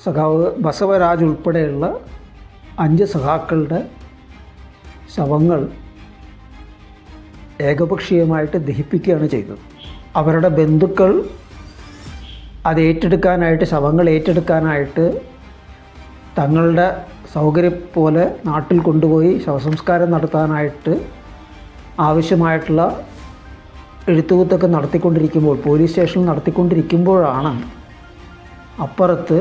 സഖാവ് ബസവരാജ് ഉൾപ്പെടെയുള്ള 5 സഖാക്കളുടെ ശവങ്ങൾ ഏകപക്ഷീയമായിട്ട് ദഹിപ്പിക്കുകയാണ് ചെയ്തത്. അവരുടെ ബന്ധുക്കൾ അത് ഏറ്റെടുക്കാനായിട്ട്, ശവങ്ങൾ ഏറ്റെടുക്കാനായിട്ട് തങ്ങളുടെ സൗകര്യം പോലെ നാട്ടിൽ കൊണ്ടുപോയി ശവസംസ്കാരം നടത്താനായിട്ട് ആവശ്യമായിട്ടുള്ള എഴുത്തുകുത്തൊക്കെ നടത്തിക്കൊണ്ടിരിക്കുമ്പോൾ, പോലീസ് സ്റ്റേഷനിൽ നടത്തിക്കൊണ്ടിരിക്കുമ്പോഴാണ് അപ്പുറത്ത്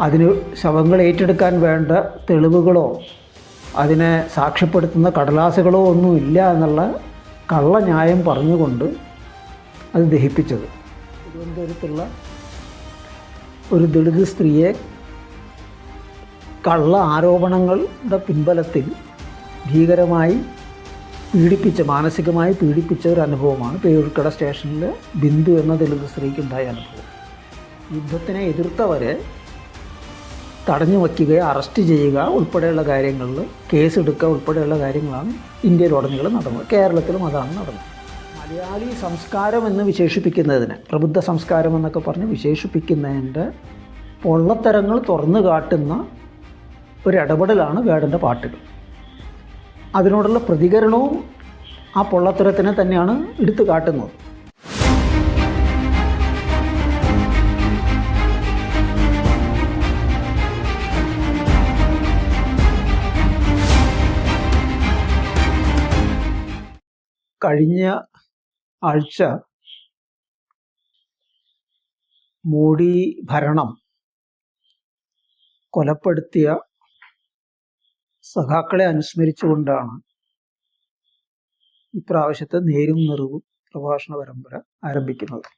അതിന് ശവങ്ങൾ ഏറ്റെടുക്കാൻ വേണ്ട തെളിവുകളോ അതിനെ സാക്ഷ്യപ്പെടുത്തുന്ന കടലാസുകളോ ഒന്നുമില്ല എന്നുള്ള കള്ളന്യായം പറഞ്ഞുകൊണ്ട് അത് ദഹിപ്പിച്ചത്. തിരുവനന്തപുരത്തുള്ള ഒരു ദളിത് സ്ത്രീയെ കള്ള ആരോപണങ്ങളുടെ പിൻബലത്തിൽ ഭീകരമായി മാനസികമായി പീഡിപ്പിച്ച ഒരു അനുഭവമാണ് പേരൂർക്കട സ്റ്റേഷനിൽ ബിന്ദു എന്ന ദളിത് സ്ത്രീക്കുണ്ടായ അനുഭവം. യുദ്ധത്തിനെ എതിർത്തവരെ തടഞ്ഞു വയ്ക്കുകയോ അറസ്റ്റ് ചെയ്യുക ഉൾപ്പെടെയുള്ള കാര്യങ്ങളിൽ കേസെടുക്കുക ഉൾപ്പെടെയുള്ള കാര്യങ്ങളാണ് ഇന്ത്യയിലുടനീളം നടന്നത്. കേരളത്തിലും അതാണ് നടന്നത്. മലയാളി സംസ്കാരം എന്ന് വിശേഷിപ്പിക്കുന്നതിന്, പ്രബുദ്ധ സംസ്കാരം എന്നൊക്കെ പറഞ്ഞ് വിശേഷിപ്പിക്കുന്നതിൻ്റെ പൊള്ളത്തരങ്ങൾ തുറന്നു കാട്ടുന്ന ഒരിടപെടലാണ് വേടൻ്റെ പാട്ടുകൾ. അതിനോടുള്ള പ്രതികരണവും ആ പൊള്ളത്തരത്തിനെ തന്നെയാണ് എടുത്തു കാട്ടുന്നത്. കഴിഞ്ഞ ആഴ്ച മോഡി ഭരണം കൊലപ്പെടുത്തിയ സഖാക്കളെ അനുസ്മരിച്ചുകൊണ്ടാണ് ഇപ്രാവശ്യത്തെ നേരും നിറവും പ്രഭാഷണ പരമ്പര ആരംഭിക്കുന്നത്.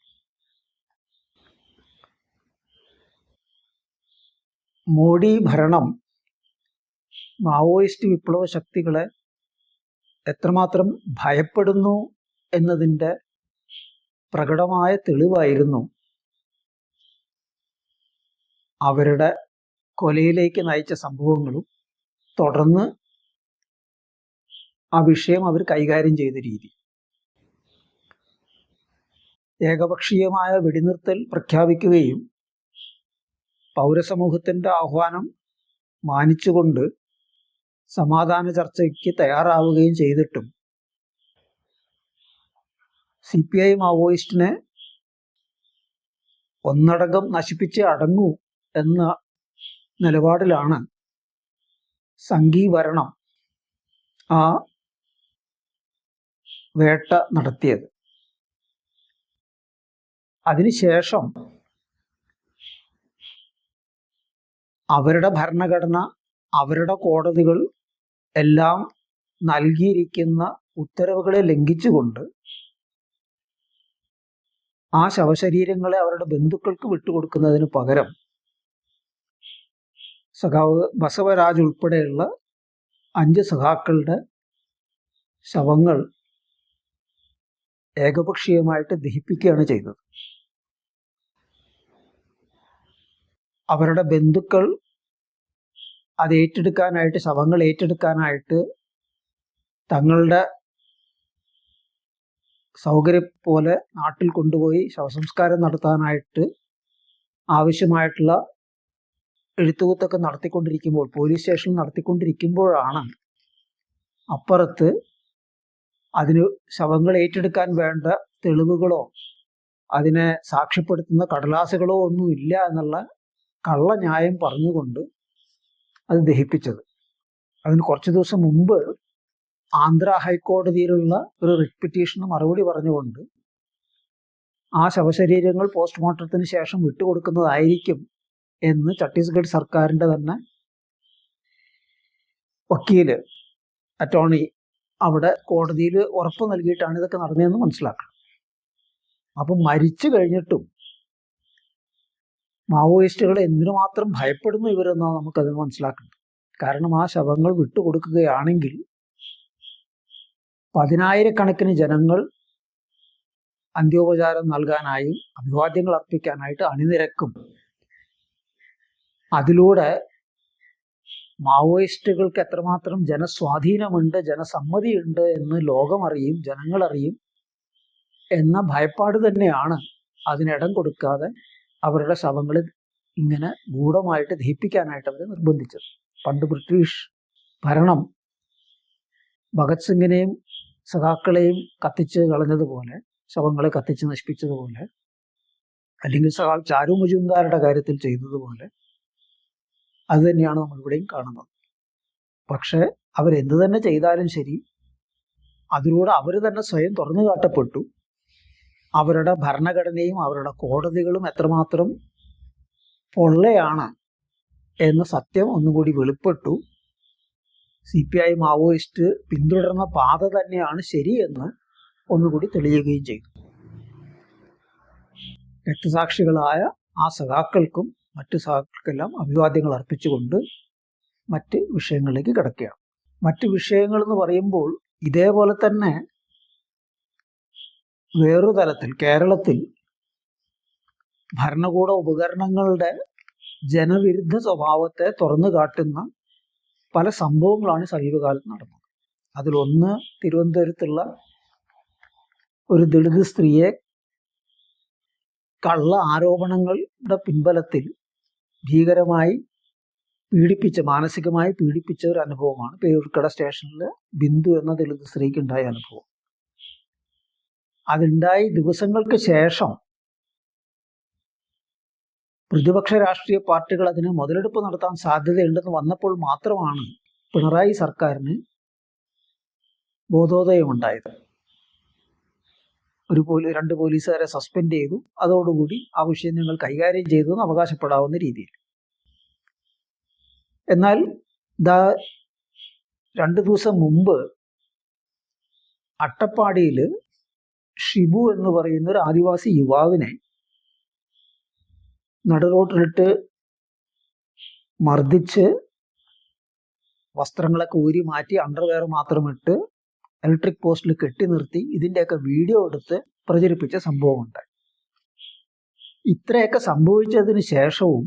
മോഡി ഭരണം മാവോയിസ്റ്റ് വിപ്ലവ ശക്തികളെ എത്രമാത്രം ഭയപ്പെടുന്നു എന്നതിൻ്റെ പ്രകടമായ തെളിവായിരുന്നു അവരുടെ കൊലയിലേക്ക് നയിച്ച സംഭവങ്ങളും തുടർന്ന് ആ വിഷയം അവർ കൈകാര്യം ചെയ്ത രീതി. ഏകപക്ഷീയമായ വെടിനിർത്തൽ പ്രഖ്യാപിക്കുകയും പൗരസമൂഹത്തിൻ്റെ ആഹ്വാനം മാനിച്ചുകൊണ്ട് സമാധാന ചർച്ചയ്ക്ക് തയ്യാറാവുകയും ചെയ്തിട്ടും CPI മാവോയിസ്റ്റിനെ ഒന്നടങ്കം നശിപ്പിച്ച് അടങ്ങൂ എന്ന നിലപാടിലാണ് സംഘീ ഭരണം ആ വേട്ട നടത്തിയത്. അതിനുശേഷം അവരുടെ ഭരണഘടന, അവരുടെ കോടതികൾ എല്ലാം നൽകിയിരിക്കുന്ന ഉത്തരവുകളെ ലംഘിച്ചുകൊണ്ട് ആ ശവശരീരങ്ങളെ അവരുടെ ബന്ധുക്കൾക്ക് വിട്ടുകൊടുക്കുന്നതിന് പകരം സഖാവ് ബസവരാജ് ഉൾപ്പെടെയുള്ള 5 സഖാക്കളുടെ ശവങ്ങൾ ഏകപക്ഷീയമായിട്ട് ദഹിപ്പിക്കുകയാണ് ചെയ്തത്. അവരുടെ ബന്ധുക്കൾ അത് ഏറ്റെടുക്കാനായിട്ട്, ശവങ്ങൾ ഏറ്റെടുക്കാനായിട്ട് തങ്ങളുടെ സൗകര്യം പോലെ നാട്ടിൽ കൊണ്ടുപോയി ശവസംസ്കാരം നടത്താനായിട്ട് ആവശ്യമായിട്ടുള്ള എഴുത്തുകുത്തൊക്കെ നടത്തിക്കൊണ്ടിരിക്കുമ്പോൾ, പോലീസ് സ്റ്റേഷനിൽ നടത്തിക്കൊണ്ടിരിക്കുമ്പോഴാണ് അപ്പുറത്ത് അതിന് ശവങ്ങൾ ഏറ്റെടുക്കാൻ വേണ്ട തെളിവുകളോ അതിനെ സാക്ഷ്യപ്പെടുത്തുന്ന കടലാസുകളോ ഒന്നുമില്ല എന്നുള്ള കള്ളന്യായം പറഞ്ഞുകൊണ്ട് അത് ദഹിപ്പിച്ചത്. അതിന് കുറച്ച് ദിവസം മുമ്പ് ആന്ധ്ര ഹൈക്കോടതിയിലുള്ള ഒരു റിറ്റ് പെറ്റീഷന് മറുപടി പറഞ്ഞുകൊണ്ട് ആ ശവശരീരങ്ങൾ പോസ്റ്റ്മോർട്ടത്തിന് ശേഷം വിട്ടുകൊടുക്കുന്നതായിരിക്കും എന്ന് ഛത്തീസ്ഗഡ് സർക്കാരിൻ്റെ തന്നെ വക്കീല്, അറ്റോർണി അവിടെ കോടതിയിൽ ഉറപ്പ് നൽകിയിട്ടാണ് ഇതൊക്കെ നടന്നതെന്ന് മനസ്സിലാക്കണം. അപ്പം മരിച്ചു കഴിഞ്ഞിട്ടും മാവോയിസ്റ്റുകളെ എന്തിനുമാത്രം ഭയപ്പെടുന്നു ഇവരെന്നാണ് നമുക്കത് മനസ്സിലാക്കുന്നത്. കാരണം ആ ശവങ്ങൾ വിട്ടുകൊടുക്കുകയാണെങ്കിൽ 10,000-കണക്കിന് ജനങ്ങൾ അന്ത്യോപചാരം നൽകാനായും അഭിവാദ്യങ്ങൾ അർപ്പിക്കാനായിട്ട് അണിനിരക്കും. അതിലൂടെ മാവോയിസ്റ്റുകൾക്ക് എത്രമാത്രം ജനസ്വാധീനമുണ്ട്, ജനസമ്മതിയുണ്ട് എന്ന് ലോകമറിയും, ജനങ്ങളറിയും എന്ന ഭയപ്പാട് തന്നെയാണ് അതിനിടം കൊടുക്കാതെ അവരുടെ ശവങ്ങൾ ഇങ്ങനെ ഗൂഢമായിട്ട് ദഹിപ്പിക്കാനായിട്ട് അവരെ നിർബന്ധിച്ചത്. പണ്ട് ബ്രിട്ടീഷ് ഭരണം ഭഗത് സിംഗിനെയും സഖാക്കളെയും കത്തിച്ച് കളഞ്ഞതുപോലെ, ശവങ്ങളെ കത്തിച്ച് നശിപ്പിച്ചതുപോലെ, അല്ലെങ്കിൽ ചാരു മജുംദാരുടെ കാര്യത്തിൽ ചെയ്തതുപോലെ അത് തന്നെയാണ് നമ്മളിവിടെയും കാണുന്നത്. പക്ഷേ അവരെന്ത് തന്നെ ചെയ്താലും ശരി, അതിലൂടെ അവർ തന്നെ സ്വയം തുറന്നു കാട്ടപ്പെട്ടു. അവരുടെ ഭരണഘടനയും അവരുടെ കോടതികളും എത്രമാത്രം പൊള്ളയാണ് എന്ന സത്യം ഒന്നുകൂടി വെളിപ്പെട്ടു. CPI മാവോയിസ്റ്റ് പിന്തുടർന്ന പാത തന്നെയാണ് ശരിയെന്ന് ഒന്നുകൂടി തെളിയുകയും ചെയ്തു. രക്തസാക്ഷികളായ ആ സഖാക്കൾക്കും മറ്റു സഖാക്കൾക്കെല്ലാം അഭിവാദ്യങ്ങൾ അർപ്പിച്ചുകൊണ്ട് മറ്റ് വിഷയങ്ങളിലേക്ക് കിടക്കുകയാണ്. മറ്റ് വിഷയങ്ങൾ എന്ന് പറയുമ്പോൾ ഇതേപോലെ തന്നെ വേറൊരു തലത്തിൽ കേരളത്തിൽ ഭരണകൂട ഉപകരണങ്ങളുടെ ജനവിരുദ്ധ സ്വഭാവത്തെ തുറന്നു കാട്ടുന്ന പല സംഭവങ്ങളാണ് സമീപകാലത്ത് നടന്നത്. അതിലൊന്ന് തിരുവനന്തപുരത്തുള്ള ഒരു ദളിത് സ്ത്രീയെ കള്ള ആരോപണങ്ങളുടെ പിൻബലത്തിൽ ഭീകരമായി മാനസികമായി പീഡിപ്പിച്ച ഒരു അനുഭവമാണ് പേരൂർക്കട സ്റ്റേഷനിൽ ബിന്ദു എന്ന ദളിത് സ്ത്രീക്ക് ഉണ്ടായ അനുഭവം. അതുണ്ടായി ദിവസങ്ങൾക്ക് ശേഷം പ്രതിപക്ഷ രാഷ്ട്രീയ പാർട്ടികൾ അതിന് മുതലെടുപ്പ് നടത്താൻ സാധ്യതയുണ്ടെന്ന് വന്നപ്പോൾ മാത്രമാണ് പിണറായി സർക്കാരിന് ബോധോദയമുണ്ടായത്. രണ്ട് പോലീസുകാരെ സസ്പെൻഡ് ചെയ്തു. അതോടുകൂടി ആ വിഷയം ഞങ്ങൾ കൈകാര്യം ചെയ്തു എന്ന് അവകാശപ്പെടാവുന്ന രീതിയിൽ. എന്നാൽ 2 ദിവസം മുമ്പ് അട്ടപ്പാടിയിൽ ഷിബു എന്ന് പറയുന്ന ഒരു ആദിവാസി യുവാവിനെ നടുറോട്ടിലിട്ട് മർദ്ദിച്ച് വസ്ത്രങ്ങളൊക്കെ ഊരി മാറ്റി അണ്ടർവെയർ മാത്രം ഇട്ട് ഇലക്ട്രിക് പോസ്റ്റിൽ കെട്ടി നിർത്തി ഇതിൻ്റെയൊക്കെ വീഡിയോ എടുത്ത് പ്രചരിപ്പിച്ച സംഭവമുണ്ട്. ഇത്രയൊക്കെ സംഭവിച്ചതിന് ശേഷവും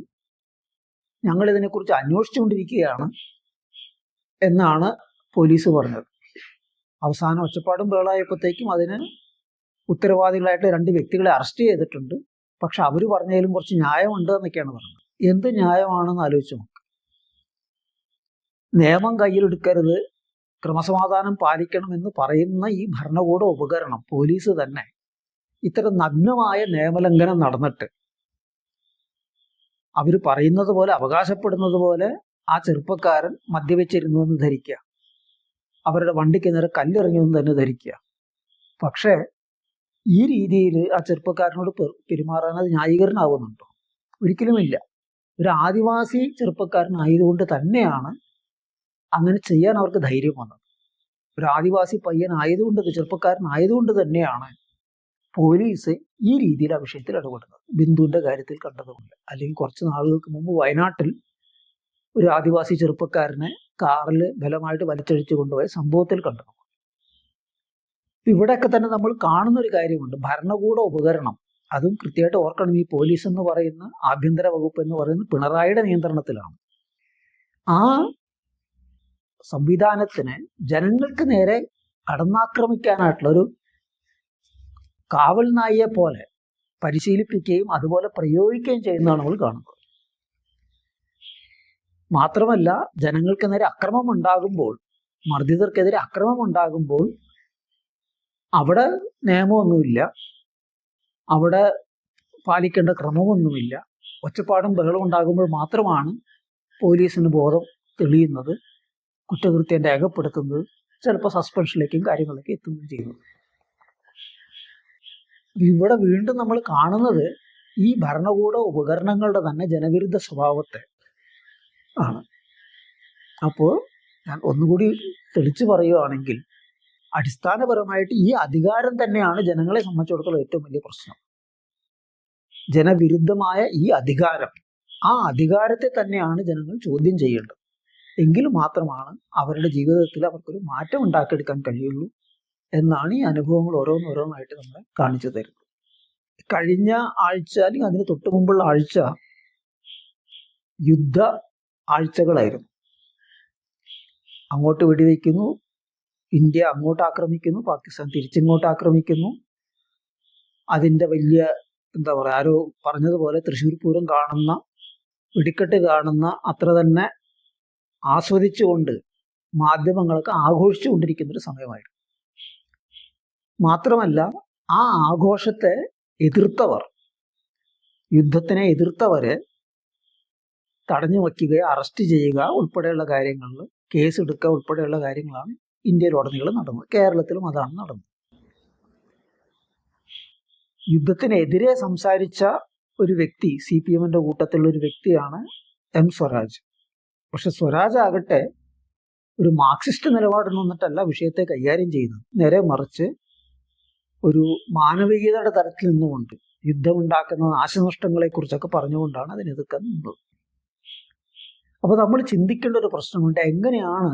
ഞങ്ങൾ ഇതിനെക്കുറിച്ച് അന്വേഷിച്ചുകൊണ്ടിരിക്കുകയാണ് എന്നാണ് പോലീസ് പറഞ്ഞത്. അവസാനം ഒച്ചപ്പാടും ബഹളായപ്പോഴത്തേക്കും അതിന് ഉത്തരവാദികളായിട്ട് 2 വ്യക്തികളെ അറസ്റ്റ് ചെയ്തിട്ടുണ്ട്. പക്ഷെ അവർ പറഞ്ഞതിലും കുറച്ച് ന്യായമുണ്ട് എന്നൊക്കെയാണ് പറഞ്ഞത്. എന്ത് ന്യായമാണെന്ന് ആലോചിച്ച് നോക്ക്. നിയമം കയ്യിലെടുക്കരുത്, ക്രമസമാധാനം പാലിക്കണമെന്ന് പറയുന്ന ഈ ഭരണകൂട ഉപകരണം പോലീസ് തന്നെ ഇത്തരം നഗ്നമായ നിയമലംഘനം നടന്നിട്ട് അവർ പറയുന്നത് പോലെ, അവകാശപ്പെടുന്നത് പോലെ ആ ചെറുപ്പക്കാരൻ മദ്യവെച്ചിരുന്നു എന്ന് ധരിക്കുക, അവരുടെ വണ്ടിക്ക് നേരെ കല്ലെറിഞ്ഞെന്ന് തന്നെ ധരിക്കുക. പക്ഷേ ഈ രീതിയിൽ ആ ചെറുപ്പക്കാരനോട് പെരുമാറാൻ അത് ന്യായീകരണമാകുന്നുണ്ടോ? ഒരിക്കലുമില്ല. ഒരു ആദിവാസി ചെറുപ്പക്കാരനായതുകൊണ്ട് തന്നെയാണ് അങ്ങനെ ചെയ്യാൻ അവർക്ക് ധൈര്യം വന്നത്. ഒരു ആദിവാസി പയ്യനായതുകൊണ്ട്, ചെറുപ്പക്കാരനായതുകൊണ്ട് തന്നെയാണ് പോലീസ് ഈ രീതിയിൽ ആ വിഷയത്തിൽ ഇടപെടുന്നത്. ബിന്ദുവിൻ്റെ കാര്യത്തിൽ കണ്ടതുകൊണ്ട്. അല്ലെങ്കിൽ കുറച്ച് നാളുകൾക്ക് മുമ്പ് വയനാട്ടിൽ ഒരു ആദിവാസി ചെറുപ്പക്കാരനെ കാറിൽ ബലമായിട്ട് വലിച്ചഴിച്ചു കൊണ്ടുപോയ സംഭവത്തിൽ കണ്ടത്. ഇവിടെയൊക്കെ തന്നെ നമ്മൾ കാണുന്നൊരു കാര്യമുണ്ട്. ഭരണകൂട ഉപകരണം, അതും കൃത്യമായിട്ട് ഓർക്കണം, ഈ പോലീസ് എന്ന് പറയുന്ന, ആഭ്യന്തര വകുപ്പ് എന്ന് പറയുന്ന പിണറായിയുടെ നിയന്ത്രണത്തിലാണ്. ആ സംവിധാനത്തിന് ജനങ്ങൾക്ക് നേരെ കടന്നാക്രമിക്കാനായിട്ടുള്ളൊരു കാവൽ നായിയെ പോലെ പരിശീലിപ്പിക്കുകയും അതുപോലെ പ്രയോഗിക്കുകയും ചെയ്യുന്നതാണ് നമ്മൾ കാണുന്നത്. മാത്രമല്ല, ജനങ്ങൾക്ക് നേരെ അക്രമം ഉണ്ടാകുമ്പോൾ, മർദ്ദിതർക്കെതിരെ അക്രമം ഉണ്ടാകുമ്പോൾ അവിടെ നിയമമൊന്നുമില്ല, അവിടെ പാലിക്കേണ്ട ക്രമമൊന്നുമില്ല. ഒച്ചപ്പാടും ബഹളവും ഉണ്ടാകുമ്പോൾ മാത്രമാണ് പോലീസിന് ബോധം തെളിയുന്നത്, കുറ്റകൃത്യം രേഖപ്പെടുത്തുന്നത്, ചിലപ്പോൾ സസ്പെൻഷനിലേക്കും കാര്യങ്ങളിലേക്കും എത്തുകയും ചെയ്യുന്നത്. ഇവിടെ വീണ്ടും നമ്മൾ കാണുന്നത് ഈ ഭരണകൂട ഉപകരണങ്ങളുടെ തന്നെ ജനവിരുദ്ധ സ്വഭാവത്തെ ആണ്. അപ്പോൾ ഞാൻ ഒന്നുകൂടി തെളിച്ചു പറയുകയാണെങ്കിൽ, അടിസ്ഥാനപരമായിട്ട് ഈ അധികാരം തന്നെയാണ് ജനങ്ങളെ സംബന്ധിച്ചിടത്തോളം ഏറ്റവും വലിയ പ്രശ്നം. ജനവിരുദ്ധമായ ഈ അധികാരം, ആ അധികാരത്തെ തന്നെയാണ് ജനങ്ങൾ ചോദ്യം ചെയ്യേണ്ടത്. എങ്കിൽ മാത്രമാണ് അവരുടെ ജീവിതത്തിൽ അവർക്കൊരു മാറ്റം ഉണ്ടാക്കിയെടുക്കാൻ കഴിയുള്ളൂ എന്നാണ് ഈ അനുഭവങ്ങൾ ഓരോന്നോരോന്നായിട്ട് നമ്മളെ കാണിച്ചു തരുന്നത്. കഴിഞ്ഞ ആഴ്ച അല്ലെങ്കിൽ അതിന് തൊട്ട് മുമ്പുള്ള ആഴ്ച യുദ്ധ ആഴ്ചകളായിരുന്നു. അങ്ങോട്ട് വെടിവെക്കുന്നു, ഇന്ത്യ അങ്ങോട്ട് ആക്രമിക്കുന്നു, പാകിസ്ഥാൻ തിരിച്ചിങ്ങോട്ട് ആക്രമിക്കുന്നു. അതിൻ്റെ വലിയ ആരോ പറഞ്ഞതുപോലെ തൃശ്ശൂർ പൂരം കാണുന്ന വെടിക്കെട്ട് കാണുന്ന അത്ര തന്നെ ആസ്വദിച്ചുകൊണ്ട് മാധ്യമങ്ങളൊക്കെ ആഘോഷിച്ചുകൊണ്ടിരിക്കുന്നൊരു സമയമായിരുന്നു. മാത്രമല്ല, ആ ആഘോഷത്തെ എതിർത്തവർ, യുദ്ധത്തിനെ എതിർത്തവരെ തടഞ്ഞു വയ്ക്കുകയോ അറസ്റ്റ് ചെയ്യുക ഉൾപ്പെടെയുള്ള കാര്യങ്ങളിൽ കേസെടുക്കുക ഉൾപ്പെടെയുള്ള കാര്യങ്ങളാണ് ഇന്ത്യയിലുടനീളം നടന്നത്. കേരളത്തിലും അതാണ് നടന്നത്. യുദ്ധത്തിനെതിരെ സംസാരിച്ച ഒരു വ്യക്തി, CPM-ന്റെ കൂട്ടത്തിലുള്ള ഒരു വ്യക്തിയാണ് M. സ്വരാജ്. പക്ഷെ സ്വരാജ് ആകട്ടെ ഒരു മാർക്സിസ്റ്റ് നിലപാടിൽ നിന്നിട്ടല്ല വിഷയത്തെ കൈകാര്യം ചെയ്യുന്നത്. നേരെ മറിച്ച് ഒരു മാനവികതയുടെ തലത്തിൽ നിന്നുകൊണ്ട് യുദ്ധമുണ്ടാക്കുന്ന നാശനഷ്ടങ്ങളെക്കുറിച്ചൊക്കെ പറഞ്ഞുകൊണ്ടാണ് അതിനെതിർക്കാൻ നിന്നത്. അപ്പോൾ നമ്മൾ ചിന്തിക്കേണ്ട ഒരു പ്രശ്നമുണ്ട്, എങ്ങനെയാണ്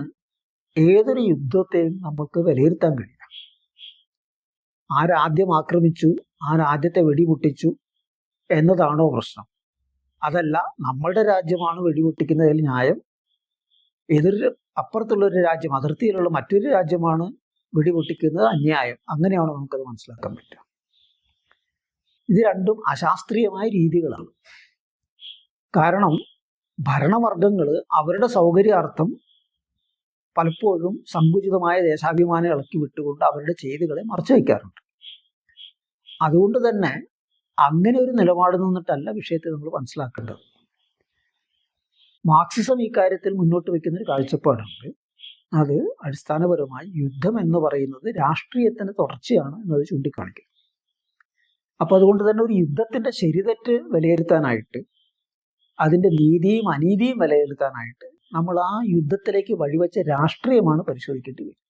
ഏതൊരു യുദ്ധത്തെയും നമുക്ക് വിലയിരുത്താൻ കഴിയുക? ആരാദ്യം ആക്രമിച്ചു, ആരാദ്യത്തെ വെടിപൊട്ടിച്ചു എന്നതാണോ പ്രശ്നം? അതല്ല, നമ്മളുടെ രാജ്യമാണ് വെടിപൊട്ടിക്കുന്നതിൽ ന്യായം, അപ്പുറത്തുള്ളൊരു രാജ്യം, അതിർത്തിയിലുള്ള മറ്റൊരു രാജ്യമാണ് വെടിപൊട്ടിക്കുന്നത് അന്യായം, അങ്ങനെയാണോ നമുക്കത് മനസ്സിലാക്കാൻ പറ്റുക? ഇത് രണ്ടും അശാസ്ത്രീയമായ രീതികളാണ്. കാരണം ഭരണവർഗങ്ങൾ അവരുടെ സൗകര്യാർത്ഥം പലപ്പോഴും സങ്കുചിതമായ ദേശാഭിമാനം ഇളക്കി വിട്ടുകൊണ്ട് അവരുടെ ചെയ്തികളെ മറച്ചു വയ്ക്കാറുണ്ട്. അതുകൊണ്ട് തന്നെ അങ്ങനെ ഒരു നിലപാട് നിന്നിട്ടല്ല വിഷയത്തെ നമ്മൾ മനസ്സിലാക്കേണ്ടത്. മാർക്സിസം ഇക്കാര്യത്തിൽ മുന്നോട്ട് വയ്ക്കുന്നൊരു കാഴ്ചപ്പാടുണ്ട്. അത് അടിസ്ഥാനപരമായി യുദ്ധം എന്ന് പറയുന്നത് രാഷ്ട്രീയത്തിന്റെ തുടർച്ചയാണ് എന്നത് ചൂണ്ടിക്കാണിക്കും. അപ്പൊ അതുകൊണ്ട് തന്നെ ഒരു യുദ്ധത്തിന്റെ ശരിതെറ്റ് വിലയിരുത്താനായിട്ട്, അതിന്റെ നീതിയും അനീതിയും വിലയിരുത്താനായിട്ട് നമ്മൾ ആ യുദ്ധത്തിലേക്ക് വഴിവെച്ച രാഷ്ട്രീയമാണ് പരിശോധിക്കേണ്ടി വരും.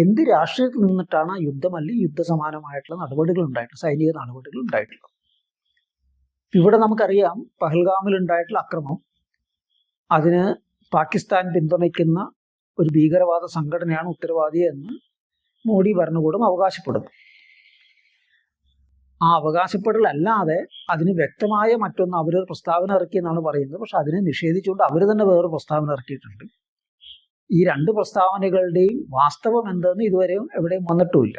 എന്ത് രാഷ്ട്രീയത്തിൽ നിന്നിട്ടാണ് യുദ്ധം അല്ലെങ്കിൽ യുദ്ധസമാനമായിട്ടുള്ള നടപടികൾ ഉണ്ടായിട്ടുള്ളത്, സൈനിക നടപടികൾ ഉണ്ടായിട്ടുള്ളത്? ഇവിടെ നമുക്കറിയാം, പഹൽഗാമിൽ ഉണ്ടായിട്ടുള്ള അക്രമം, അതിന് പാകിസ്ഥാൻ പിന്തുണയ്ക്കുന്ന ഒരു ഭീകരവാദ സംഘടനയാണ് ഉത്തരവാദി എന്ന് മോഡി ഭരണകൂടം അവകാശപ്പെടുന്നു. ആ അവകാശപ്പെടലല്ലാതെ അതിന് വ്യക്തമായ മറ്റൊന്ന് അവരൊരു പ്രസ്താവന ഇറക്കിയെന്നാണ് പറയുന്നത്. പക്ഷെ അതിനെ നിഷേധിച്ചുകൊണ്ട് അവർ തന്നെ വേറൊരു പ്രസ്താവന ഇറക്കിയിട്ടുണ്ട്. ഈ രണ്ട് പ്രസ്താവനകളുടെയും വാസ്തവം എന്തെന്ന് ഇതുവരെയും എവിടെയും വന്നിട്ടുമില്ല.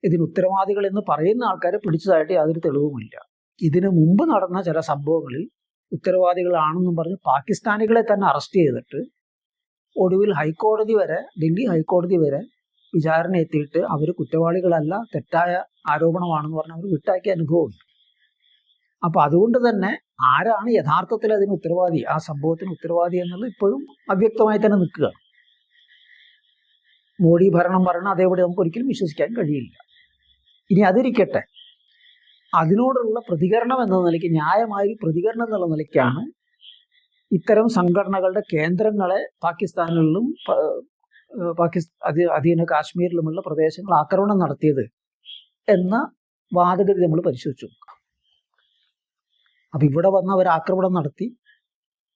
ഇതിന് ഉത്തരവാദികൾ എന്ന് പറയുന്ന ആൾക്കാരെ പിടിച്ചതായിട്ട് യാതൊരു തെളിവുമില്ല. ഇതിനു മുമ്പ് നടന്ന ചില സംഭവങ്ങളിൽ ഉത്തരവാദികളാണെന്നും പറഞ്ഞ് പാകിസ്ഥാനികളെ തന്നെ അറസ്റ്റ് ചെയ്തിട്ട് ഒടുവിൽ ഹൈക്കോടതി വരെ, ഡൽഹി ഹൈക്കോടതി വരെ വിചാരണ എത്തിയിട്ട് അവർ കുറ്റവാളികളല്ല, തെറ്റായ ആരോപണമാണെന്ന് പറഞ്ഞ് അവർ വിട്ടാക്കിയ അനുഭവമുണ്ട്. അപ്പൊ അതുകൊണ്ട് തന്നെ ആരാണ് യഥാർത്ഥത്തിൽ അതിന് ഉത്തരവാദി, ആ സംഭവത്തിന് ഉത്തരവാദി എന്നുള്ളത് ഇപ്പോഴും അവ്യക്തമായി തന്നെ നിൽക്കുക. മോഡി ഭരണം പറഞ്ഞാൽ അതേപടി നമുക്ക് ഒരിക്കലും വിശ്വസിക്കാൻ കഴിയില്ല. ഇനി അതിരിക്കട്ടെ, അതിനോടുള്ള പ്രതികരണം എന്ന നിലയ്ക്ക്, ന്യായമായ പ്രതികരണം എന്നുള്ള നിലയ്ക്കാണ് ഇത്തരം സംഘടനകളുടെ കേന്ദ്രങ്ങളെ പാകിസ്ഥാനിലും അധീന കാശ്മീരിലുമുള്ള പ്രദേശങ്ങൾ ആക്രമണം നടത്തിയത് എന്ന വാദഗതി നമ്മൾ പരിശോധിച്ചു നോക്കാം. അപ്പൊ ഇവിടെ വന്ന് അവർ ആക്രമണം നടത്തി.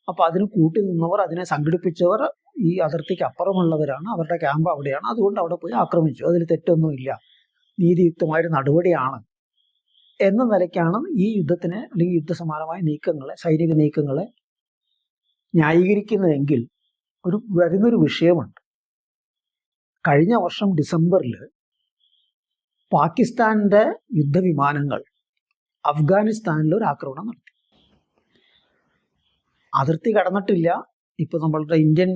അപ്പൊ അതിന് കൂട്ടി നിന്നവർ, അതിനെ സംഘടിപ്പിച്ചവർ ഈ അതിർത്തിക്ക് അപ്പുറമുള്ളവരാണ്, അവരുടെ ക്യാമ്പ് അവിടെയാണ്, അതുകൊണ്ട് അവിടെ പോയി ആക്രമിച്ചു, അതിൽ തെറ്റൊന്നുമില്ല, നീതിയുക്തമായൊരു നടപടിയാണ് എന്ന നിലയ്ക്കാണ് ഈ യുദ്ധത്തിനെ അല്ലെങ്കിൽ യുദ്ധസമാനമായ നീക്കങ്ങളെ, സൈനിക നീക്കങ്ങളെ ന്യായീകരിക്കുന്നതെങ്കിൽ വരുന്നൊരു വിഷയമുണ്ട്. കഴിഞ്ഞ വർഷം ഡിസംബറിൽ പാകിസ്ഥാന്റെ യുദ്ധവിമാനങ്ങൾ അഫ്ഗാനിസ്ഥാനിൽ ഒരു ആക്രമണം നടത്തി. അതിർത്തി കടന്നിട്ടില്ല. ഇപ്പൊ നമ്മളുടെ ഇന്ത്യൻ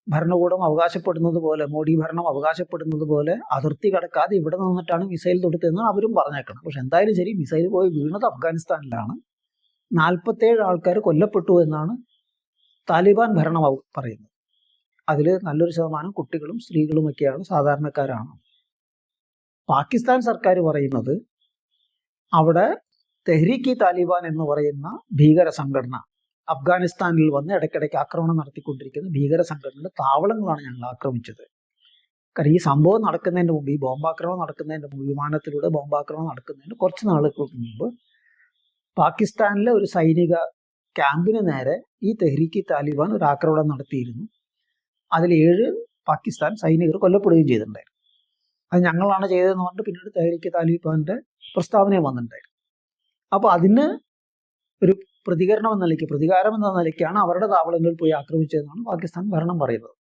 ഭരണകൂടം അവകാശപ്പെടുന്നത് പോലെ, മോഡി ഭരണം അവകാശപ്പെടുന്നത് പോലെ അതിർത്തി കടക്കാതെ ഇവിടെ നിന്നിട്ടാണ് മിസൈൽ തൊടുത്തതെന്ന് അവരും പറഞ്ഞേക്കണം. പക്ഷെ എന്തായാലും ശരി, മിസൈൽ പോയി വീണത് അഫ്ഗാനിസ്ഥാനിലാണ്. 47 ആൾക്കാർ കൊല്ലപ്പെട്ടു എന്നാണ് താലിബാൻ ഭരണം പറയുന്നത്. അതിൽ നല്ലൊരു ശതമാനം കുട്ടികളും സ്ത്രീകളുമൊക്കെയാണ്, സാധാരണക്കാരാണ്. പാകിസ്ഥാൻ സർക്കാർ പറയുന്നത് അവിടെ തെഹ്രീക്ക് താലിബാൻ എന്ന് പറയുന്ന ഭീകര സംഘടന അഫ്ഗാനിസ്ഥാനിൽ വന്ന് ഇടയ്ക്കിടയ്ക്ക് ആക്രമണം നടത്തിക്കൊണ്ടിരിക്കുന്ന ഭീകര സംഘടനയുടെ താവളങ്ങളാണ് ഞങ്ങൾ ആക്രമിച്ചത്. കാരണം ഈ സംഭവം നടക്കുന്നതിന് മുമ്പ്, ഈ ബോംബാക്രമണം നടക്കുന്നതിന് മുമ്പ്, വിമാനത്തിലൂടെ ബോംബാക്രമണം നടക്കുന്നതിന് കുറച്ച് നാളുകൾക്ക് മുമ്പ് പാകിസ്ഥാനിലെ ഒരു സൈനിക ക്യാമ്പിന് നേരെ ഈ തെഹ്രീക്ക് താലിബാൻ ഒരു ആക്രമണം നടത്തിയിരുന്നു. അതിൽ 7 പാകിസ്ഥാൻ സൈനികർ കൊല്ലപ്പെടുകയും ചെയ്തിട്ടുണ്ടായിരുന്നു. അത് ഞങ്ങളാണ് ചെയ്തതെന്ന് പറഞ്ഞിട്ട് പിന്നീട് തെഹ്രീക്ക് താലിബാന്റെ പ്രസ്താവനയും വന്നിട്ടുണ്ടായിരുന്നു. അപ്പോൾ അതിന് ഒരു പ്രതികരണം എന്ന നിലയ്ക്ക്, പ്രതികാരം എന്ന നിലയ്ക്കാണ് അവരുടെ താവളങ്ങളിൽ പോയി ആക്രമിച്ചതെന്നാണ് പാകിസ്ഥാൻ ഭരണം പറയുന്നത്.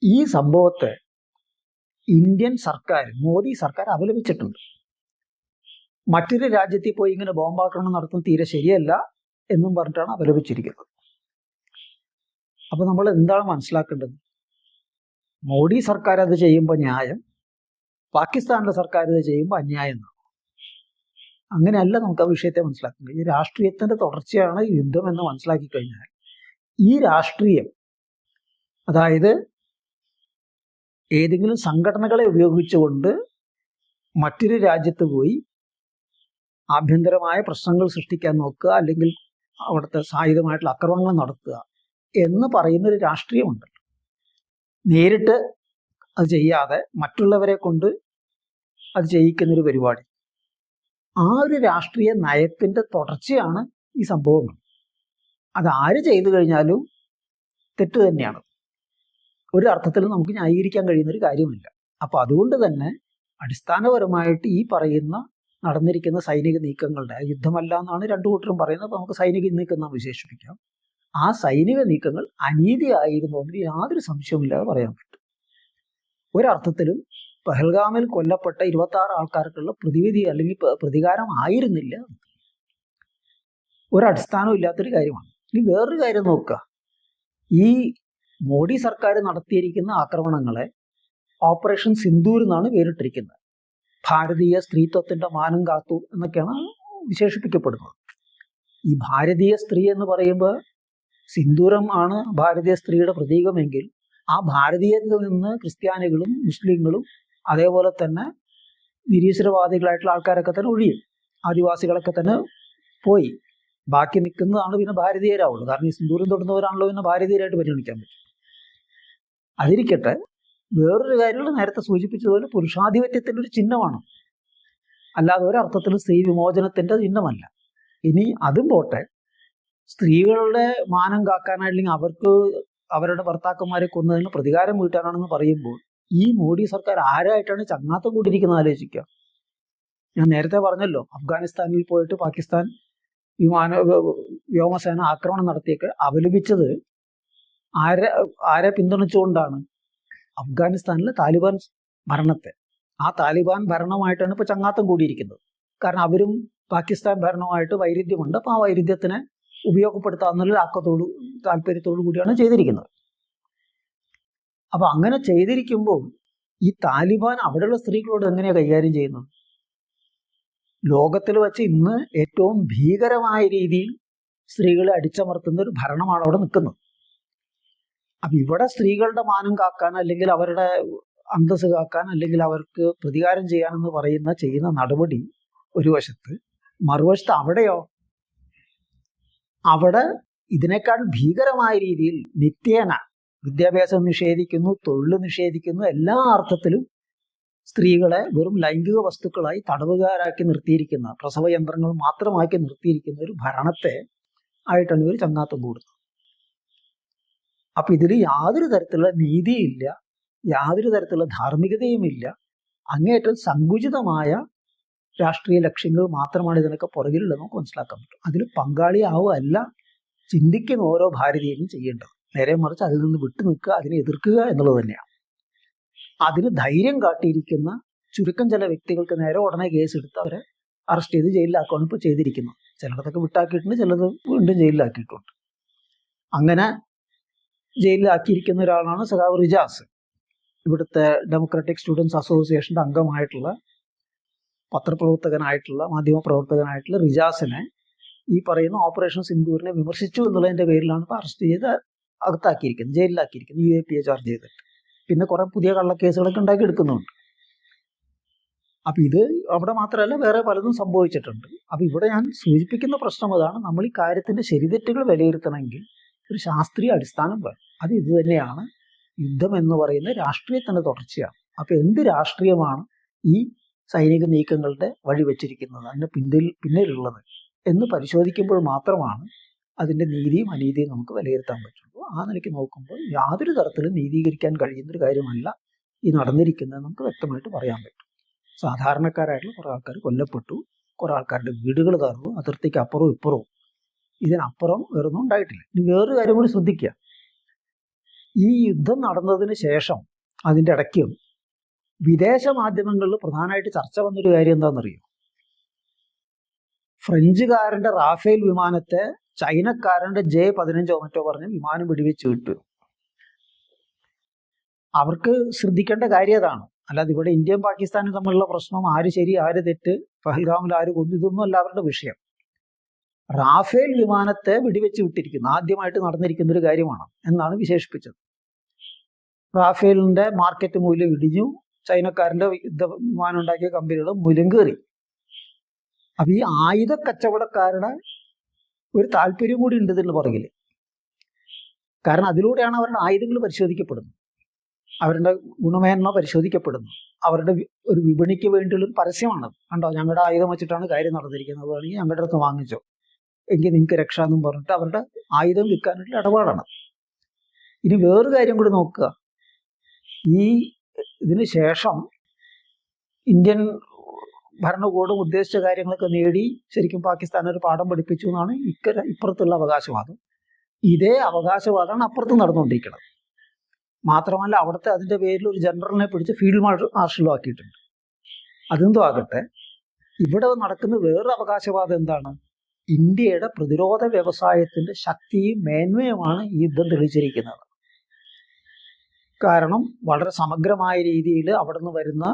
ഈ സംഭവത്തെ ഇന്ത്യൻ സർക്കാർ, മോദി സർക്കാർ അപലപിച്ചിട്ടുണ്ട്. മറ്റൊരു രാജ്യത്തിൽ പോയി ഇങ്ങനെ ബോംബാക്രമണം നടത്തുന്നത് തീരെ ശരിയല്ല, എന്നും പറഞ്ഞിട്ടാണ് അപലപിച്ചിരിക്കുന്നത്. അപ്പോൾ നമ്മൾ എന്താണ് മനസ്സിലാക്കേണ്ടത്? മോഡി സർക്കാർ അത് ചെയ്യുമ്പോൾ ന്യായം, പാകിസ്ഥാനിലെ സർക്കാർ ഇത് ചെയ്യുമ്പോൾ അന്യായം എന്നാണ്. അങ്ങനെയല്ല നമുക്ക് ആ വിഷയത്തെ മനസ്സിലാക്കുന്നത്. ഈ രാഷ്ട്രീയത്തിൻ്റെ തുടർച്ചയാണ് യുദ്ധം എന്ന് മനസ്സിലാക്കി കഴിഞ്ഞാൽ ഈ രാഷ്ട്രീയം, അതായത് ഏതെങ്കിലും സംഘടനകളെ ഉപയോഗിച്ചുകൊണ്ട് മറ്റൊരു രാജ്യത്ത് പോയി ആഭ്യന്തരമായ പ്രശ്നങ്ങൾ സൃഷ്ടിക്കാൻ നോക്കുക, അല്ലെങ്കിൽ അവിടുത്തെ സായുധമായിട്ടുള്ള ആക്രമണങ്ങൾ നടത്തുക എന്ന് പറയുന്നൊരു രാഷ്ട്രീയമുണ്ട്. നേരിട്ട് അത് ചെയ്യാതെ മറ്റുള്ളവരെ കൊണ്ട് അത് ചെയ്യിക്കുന്നൊരു പരിപാടി. ആ ഒരു രാഷ്ട്രീയ നയത്തിൻ്റെ തുടർച്ചയാണ് ഈ സംഭവങ്ങൾ. അത് ആര് ചെയ്തു കഴിഞ്ഞാലും തെറ്റ് തന്നെയാണ്. ഒരു അർത്ഥത്തിലും നമുക്ക് ന്യായീകരിക്കാൻ കഴിയുന്നൊരു കാര്യമില്ല. അപ്പോൾ അതുകൊണ്ട് തന്നെ അടിസ്ഥാനപരമായിട്ട് ഈ പറയുന്ന നടന്നിരിക്കുന്ന സൈനിക നീക്കങ്ങളുടെ, യുദ്ധമല്ല എന്നാണ് രണ്ടു കൂട്ടരും പറയുന്നത്, അപ്പോൾ നമുക്ക് സൈനിക നീക്കം എന്ന് വിശേഷിപ്പിക്കാം. ആ സൈനിക നീക്കങ്ങൾ അനീതിയായിരുന്നു എന്ന് യാതൊരു സംശയവുമില്ലാതെ പറയാൻ പറ്റും. ഒരർത്ഥത്തിലും പഹൽഗാമിൽ കൊല്ലപ്പെട്ട 26 ആൾക്കാർക്കുള്ള പ്രതിവിധി അല്ലെങ്കിൽ പ്രതികാരം ആയിരുന്നില്ല. ഒരടിസ്ഥാനവും ഇല്ലാത്തൊരു കാര്യമാണ്. ഇനി വേറൊരു കാര്യം നോക്കുക. ഈ മോഡി സർക്കാർ നടത്തിയിരിക്കുന്ന ആക്രമണങ്ങളെ ഓപ്പറേഷൻ സിന്ദൂർ എന്നാണ് പേരിട്ടിരിക്കുന്നത്. ഭാരതീയ സ്ത്രീത്വത്തിൻ്റെ മാനം കാത്തു എന്നൊക്കെയാണ് വിശേഷിപ്പിക്കപ്പെടുന്നത്. ഈ ഭാരതീയ സ്ത്രീ എന്ന് പറയുമ്പോൾ സിന്ദൂരം ആണ് ഭാരതീയ സ്ത്രീയുടെ പ്രതീകമെങ്കിൽ ആ ഭാരതീയത്തിൽ നിന്ന് ക്രിസ്ത്യാനികളും മുസ്ലിങ്ങളും അതേപോലെ തന്നെ നിരീശ്വരവാദികളായിട്ടുള്ള ആൾക്കാരൊക്കെ തന്നെ ഒഴിയും. ആദിവാസികളൊക്കെ തന്നെ പോയി. ബാക്കി നിൽക്കുന്നതാണ് പിന്നെ ഭാരതീയരാവുള്ളൂ. കാരണം ഈ സിന്ദൂരം തൊടുന്നവരാണല്ലോ പിന്നെ ഭാരതീയരായിട്ട് പരിഗണിക്കാൻ പറ്റും. അതിരിക്കട്ടെ, വേറൊരു കാര്യങ്ങൾ നേരത്തെ സൂചിപ്പിച്ചതുപോലെ പുരുഷാധിപത്യത്തിൻ്റെ ഒരു ചിഹ്നമാണ്, അല്ലാതെ ഒരർത്ഥത്തിലും സ്ത്രീ വിമോചനത്തിൻ്റെ ചിഹ്നമല്ല. ഇനി അതും പോട്ടെ, സ്ത്രീകളുടെ മാനം കാക്കാനായില്ലെങ്കിൽ അവർക്ക് അവരുടെ ഭർത്താക്കന്മാരെ കൊന്നതിന് പ്രതികാരം വീട്ടാനാണെന്ന് പറയുമ്പോൾ ഈ മോഡി സർക്കാർ ആരായിട്ടാണ് ചങ്ങാത്തം കൂടിയിരിക്കുന്നത് ആലോചിക്കുക. ഞാൻ നേരത്തെ പറഞ്ഞല്ലോ, അഫ്ഗാനിസ്ഥാനിൽ പോയിട്ട് പാകിസ്ഥാൻ വ്യോമസേന ആക്രമണം നടത്തിയൊക്കെ അപലപിച്ചത് ആരെ പിന്തുണച്ചുകൊണ്ടാണ്? അഫ്ഗാനിസ്ഥാനിലെ താലിബാൻ ഭരണത്തെ. ആ താലിബാൻ ഭരണമായിട്ടാണ് ഇപ്പോൾ ചങ്ങാത്തം കൂടിയിരിക്കുന്നത്. കാരണം അവരും പാകിസ്ഥാൻ ഭരണവുമായിട്ട് വൈരുദ്ധ്യമുണ്ട്. അപ്പോൾ ആ വൈരുദ്ധ്യത്തിനെ ഉപയോഗപ്പെടുത്താമെന്നുള്ള താല്പര്യത്തോടു കൂടിയാണ് ചെയ്തിരിക്കുന്നത്. അപ്പോൾ അങ്ങനെ ചെയ്തിരിക്കുമ്പോൾ ഈ താലിബാൻ അവിടെയുള്ള സ്ത്രീകളോട് എങ്ങനെയാണ് കൈകാര്യം ചെയ്യുന്നത്? ലോകത്തിൽ വെച്ച് ഇന്ന് ഏറ്റവും ഭീകരമായ രീതിയിൽ സ്ത്രീകളെ അടിച്ചമർത്തുന്ന ഒരു ഭരണമാണ് അവിടെ നിൽക്കുന്നത്. അപ്പം ഇവിടെ സ്ത്രീകളുടെ മാനം കാക്കാൻ, അല്ലെങ്കിൽ അവരുടെ അന്തസ്സ് കാക്കാൻ, അല്ലെങ്കിൽ അവർക്ക് പ്രതികാരം ചെയ്യാനെന്ന് ചെയ്യുന്ന നടപടി ഒരു വശത്ത്, മറുവശത്ത് അവിടെയോ അവിടെ ഇതിനേക്കാൾ ഭീകരമായ രീതിയിൽ നിത്യേന വിദ്യാഭ്യാസം നിഷേധിക്കുന്നു, തൊഴിൽ നിഷേധിക്കുന്നു, എല്ലാ അർത്ഥത്തിലും സ്ത്രീകളെ വെറും ലൈംഗിക വസ്തുക്കളായി തടവുകാരാക്കി നിർത്തിയിരിക്കുന്ന, പ്രസവയന്ത്രങ്ങൾ മാത്രമാക്കി നിർത്തിയിരിക്കുന്ന ഒരു ഭരണത്തെ ആയിട്ടാണ് ഇവർ ചങ്ങാത്തം കൂടുന്നത്. അപ്പം ഇതിൽ യാതൊരു തരത്തിലുള്ള നീതിയില്ല, യാതൊരു തരത്തിലുള്ള ധാർമ്മികതയുമില്ല. അങ്ങേയറ്റം സങ്കുചിതമായ രാഷ്ട്രീയ ലക്ഷ്യങ്ങൾ മാത്രമാണ് ഇതിനൊക്കെ പുറകിലുള്ളത് നമുക്ക് മനസ്സിലാക്കാൻ പറ്റും. അതിൽ പങ്കാളിയാവുകയല്ല ചിന്തിക്കുന്ന ഓരോ ഭാരതീയനും ചെയ്യേണ്ടത്. നേരെ മറിച്ച് അതിൽ നിന്ന് വിട്ടു നിൽക്കുക, അതിനെ എതിർക്കുക എന്നുള്ളത് തന്നെയാണ്. അതിന് ധൈര്യം കാട്ടിയിരിക്കുന്ന ചുരുക്കം ചില വ്യക്തികൾക്ക് നേരെ ഉടനെ കേസെടുത്ത് അവരെ അറസ്റ്റ് ചെയ്ത് ജയിലിലാക്കുകയാണ് ഇപ്പോൾ ചെയ്തിരിക്കുന്നത്. ചിലടത്തൊക്കെ വിട്ടാക്കിയിട്ടുണ്ട്, ചിലത് വീണ്ടും ജയിലിലാക്കിയിട്ടുണ്ട്. അങ്ങനെ ജയിലിലാക്കിയിരിക്കുന്ന ഒരാളാണ് സഖാവ് റിജാസ്. ഇവിടുത്തെ ഡെമോക്രാറ്റിക് സ്റ്റുഡൻസ് അസോസിയേഷൻ്റെ അംഗമായിട്ടുള്ള പത്രപ്രവർത്തകനായിട്ടുള്ള മാധ്യമപ്രവർത്തകനായിട്ടുള്ള റിജാസിനെ ഈ പറയുന്ന ഓപ്പറേഷൻ സിന്ദൂറിനെ വിമർശിച്ചു എന്നുള്ളതിൻ്റെ പേരിലാണ് ഇപ്പോൾ അറസ്റ്റ് ചെയ്ത് അകത്താക്കിയിരിക്കുന്നത്, ജയിലിലാക്കിയിരിക്കുന്നത്, UAPA ചാർജ് ചെയ്തിട്ട്. പിന്നെ കുറേ പുതിയ കള്ളക്കേസുകളൊക്കെ ഉണ്ടാക്കിയെടുക്കുന്നുണ്ട്. അപ്പം ഇത് അവിടെ മാത്രമല്ല വേറെ പലതും സംഭവിച്ചിട്ടുണ്ട്. അപ്പം ഇവിടെ ഞാൻ സൂചിപ്പിക്കുന്ന പ്രശ്നം അതാണ്, നമ്മൾ ഈ കാര്യത്തിൻ്റെ ശരിതെറ്റുകൾ വിലയിരുത്തണമെങ്കിൽ ഒരു ശാസ്ത്രീയ അടിസ്ഥാനം വേണം. അത് ഇത് തന്നെയാണ്, യുദ്ധം എന്ന് പറയുന്ന രാഷ്ട്രീയത്തിൻ്റെ തുടർച്ചയാണ്. അപ്പം എന്ത് രാഷ്ട്രീയമാണ് ഈ സൈനിക നീക്കങ്ങളുടെ വഴിവെച്ചിരിക്കുന്നത്, അതിൻ്റെ പിന്നിലുള്ളത് എന്ന് പരിശോധിക്കുമ്പോൾ മാത്രമാണ് അതിൻ്റെ നീതിയും അനീതിയും നമുക്ക് വിലയിരുത്താൻ പറ്റുള്ളൂ. ആ നിലയ്ക്ക് നോക്കുമ്പോൾ യാതൊരു തരത്തിലും നീതീകരിക്കാൻ കഴിയുന്നൊരു കാര്യമല്ല ഈ നടന്നിരിക്കുന്നത് നമുക്ക് വ്യക്തമായിട്ട് പറയാൻ പറ്റും. സാധാരണക്കാരായിട്ടുള്ള കുറേ ആൾക്കാർ കൊല്ലപ്പെട്ടു, കുറേ ആൾക്കാരുടെ വീടുകൾ തകർന്നു, അതിർത്തിക്ക് അപ്പുറവും ഇപ്പുറവും. ഇതിനപ്പുറം വേറൊന്നും ഉണ്ടായിട്ടില്ല. ഇനി വേറൊരു കാര്യം കൂടി ശ്രദ്ധിക്കുക. ഈ യുദ്ധം നടന്നതിന് ശേഷം അതിൻ്റെ ഇടയ്ക്കും വിദേശ മാധ്യമങ്ങളിൽ പ്രധാനമായിട്ട് ചർച്ച വന്നൊരു കാര്യം എന്താണെന്നറിയോ? ഫ്രഞ്ചുകാരൻ്റെ റാഫേൽ വിമാനത്തെ ചൈനക്കാരൻ്റെ J-15 മറ്റോ പറഞ്ഞ് വിമാനം വെടിവെച്ച് വിട്ടു. അവർക്ക് ശ്രദ്ധിക്കേണ്ട കാര്യം അതാണ്. അല്ലാതെ ഇവിടെ ഇന്ത്യയും പാകിസ്ഥാനും തമ്മിലുള്ള പ്രശ്നം ആര് ശരി ആര് തെറ്റ്, പഹൽഗാമിൽ ആര് കൊന്നു, ഇതൊന്നും അല്ല അവരുടെ വിഷയം. റാഫേൽ വിമാനത്തെ വെടിവെച്ച് വിട്ടിരിക്കുന്നു. ആദ്യമായിട്ട് നടന്നിരിക്കുന്ന ഒരു കാര്യമാണ് എന്നാണ് വിശേഷിപ്പിച്ചത്. റാഫേലിന്റെ മാർക്കറ്റ് മൂല്യം ഇടിഞ്ഞു. ചൈനക്കാരന്റെ യുദ്ധ വിമാനം ഉണ്ടാക്കിയ കമ്പനികൾ മൂല്യം കയറി. അപ്പൊ ഈ ആയുധ കച്ചവടക്കാരുടെ ഒരു താല്പര്യം കൂടി ഉണ്ട് ഇതിന് പുറകിൽ. കാരണം അതിലൂടെയാണ് അവരുടെ ആയുധങ്ങൾ പരിശോധിക്കപ്പെടുന്നത്, അവരുടെ ഗുണമേന്മ പരിശോധിക്കപ്പെടുന്നു, അവരുടെ ഒരു വിപണിക്ക് വേണ്ടിയുള്ള ഒരു പരസ്യമാണത്. കണ്ടോ, ഞങ്ങളുടെ ആയുധം വെച്ചിട്ടാണ് കാര്യം നടന്നിരിക്കുന്നത്, വേണമെങ്കിൽ ഞങ്ങളുടെ അടുത്ത് വാങ്ങിച്ചോ, എങ്കിൽ നിങ്ങൾക്ക് രക്ഷ എന്നും പറഞ്ഞിട്ട് അവരുടെ ആയുധം വിൽക്കാനുള്ള ഇടപാടാണ്. ഇനി വേറൊരു കാര്യം കൂടി നോക്കുക. ഇതിന് ശേഷം ഇന്ത്യൻ ഭരണകൂടം ഉദ്ദേശിച്ച കാര്യങ്ങളൊക്കെ നേടി ശരിക്കും പാകിസ്ഥാൻ ഒരു പാഠം പഠിപ്പിച്ചു എന്നാണ് ഇപ്പുറത്തുള്ള അവകാശവാദം. ഇതേ അവകാശവാദമാണ് അപ്പുറത്ത് നടന്നുകൊണ്ടിരിക്കുന്നത്. മാത്രമല്ല അവിടുത്തെ അതിൻ്റെ പേരിൽ ഒരു ജനറലിനെ പിടിച്ച് ഫീൽഡ് മാർഷലും ആക്കിയിട്ടുണ്ട്. അതെന്തോ ആകട്ടെ, ഇവിടെ നടക്കുന്ന വേറൊരു അവകാശവാദം എന്താണ്? ഇന്ത്യയുടെ പ്രതിരോധ വ്യവസായത്തിൻ്റെ ശക്തിയും മേന്മയുമാണ് ഈ യുദ്ധം തെളിയിച്ചിരിക്കുന്നത്. കാരണം വളരെ സമഗ്രമായ രീതിയിൽ അവിടെ നിന്ന് വരുന്ന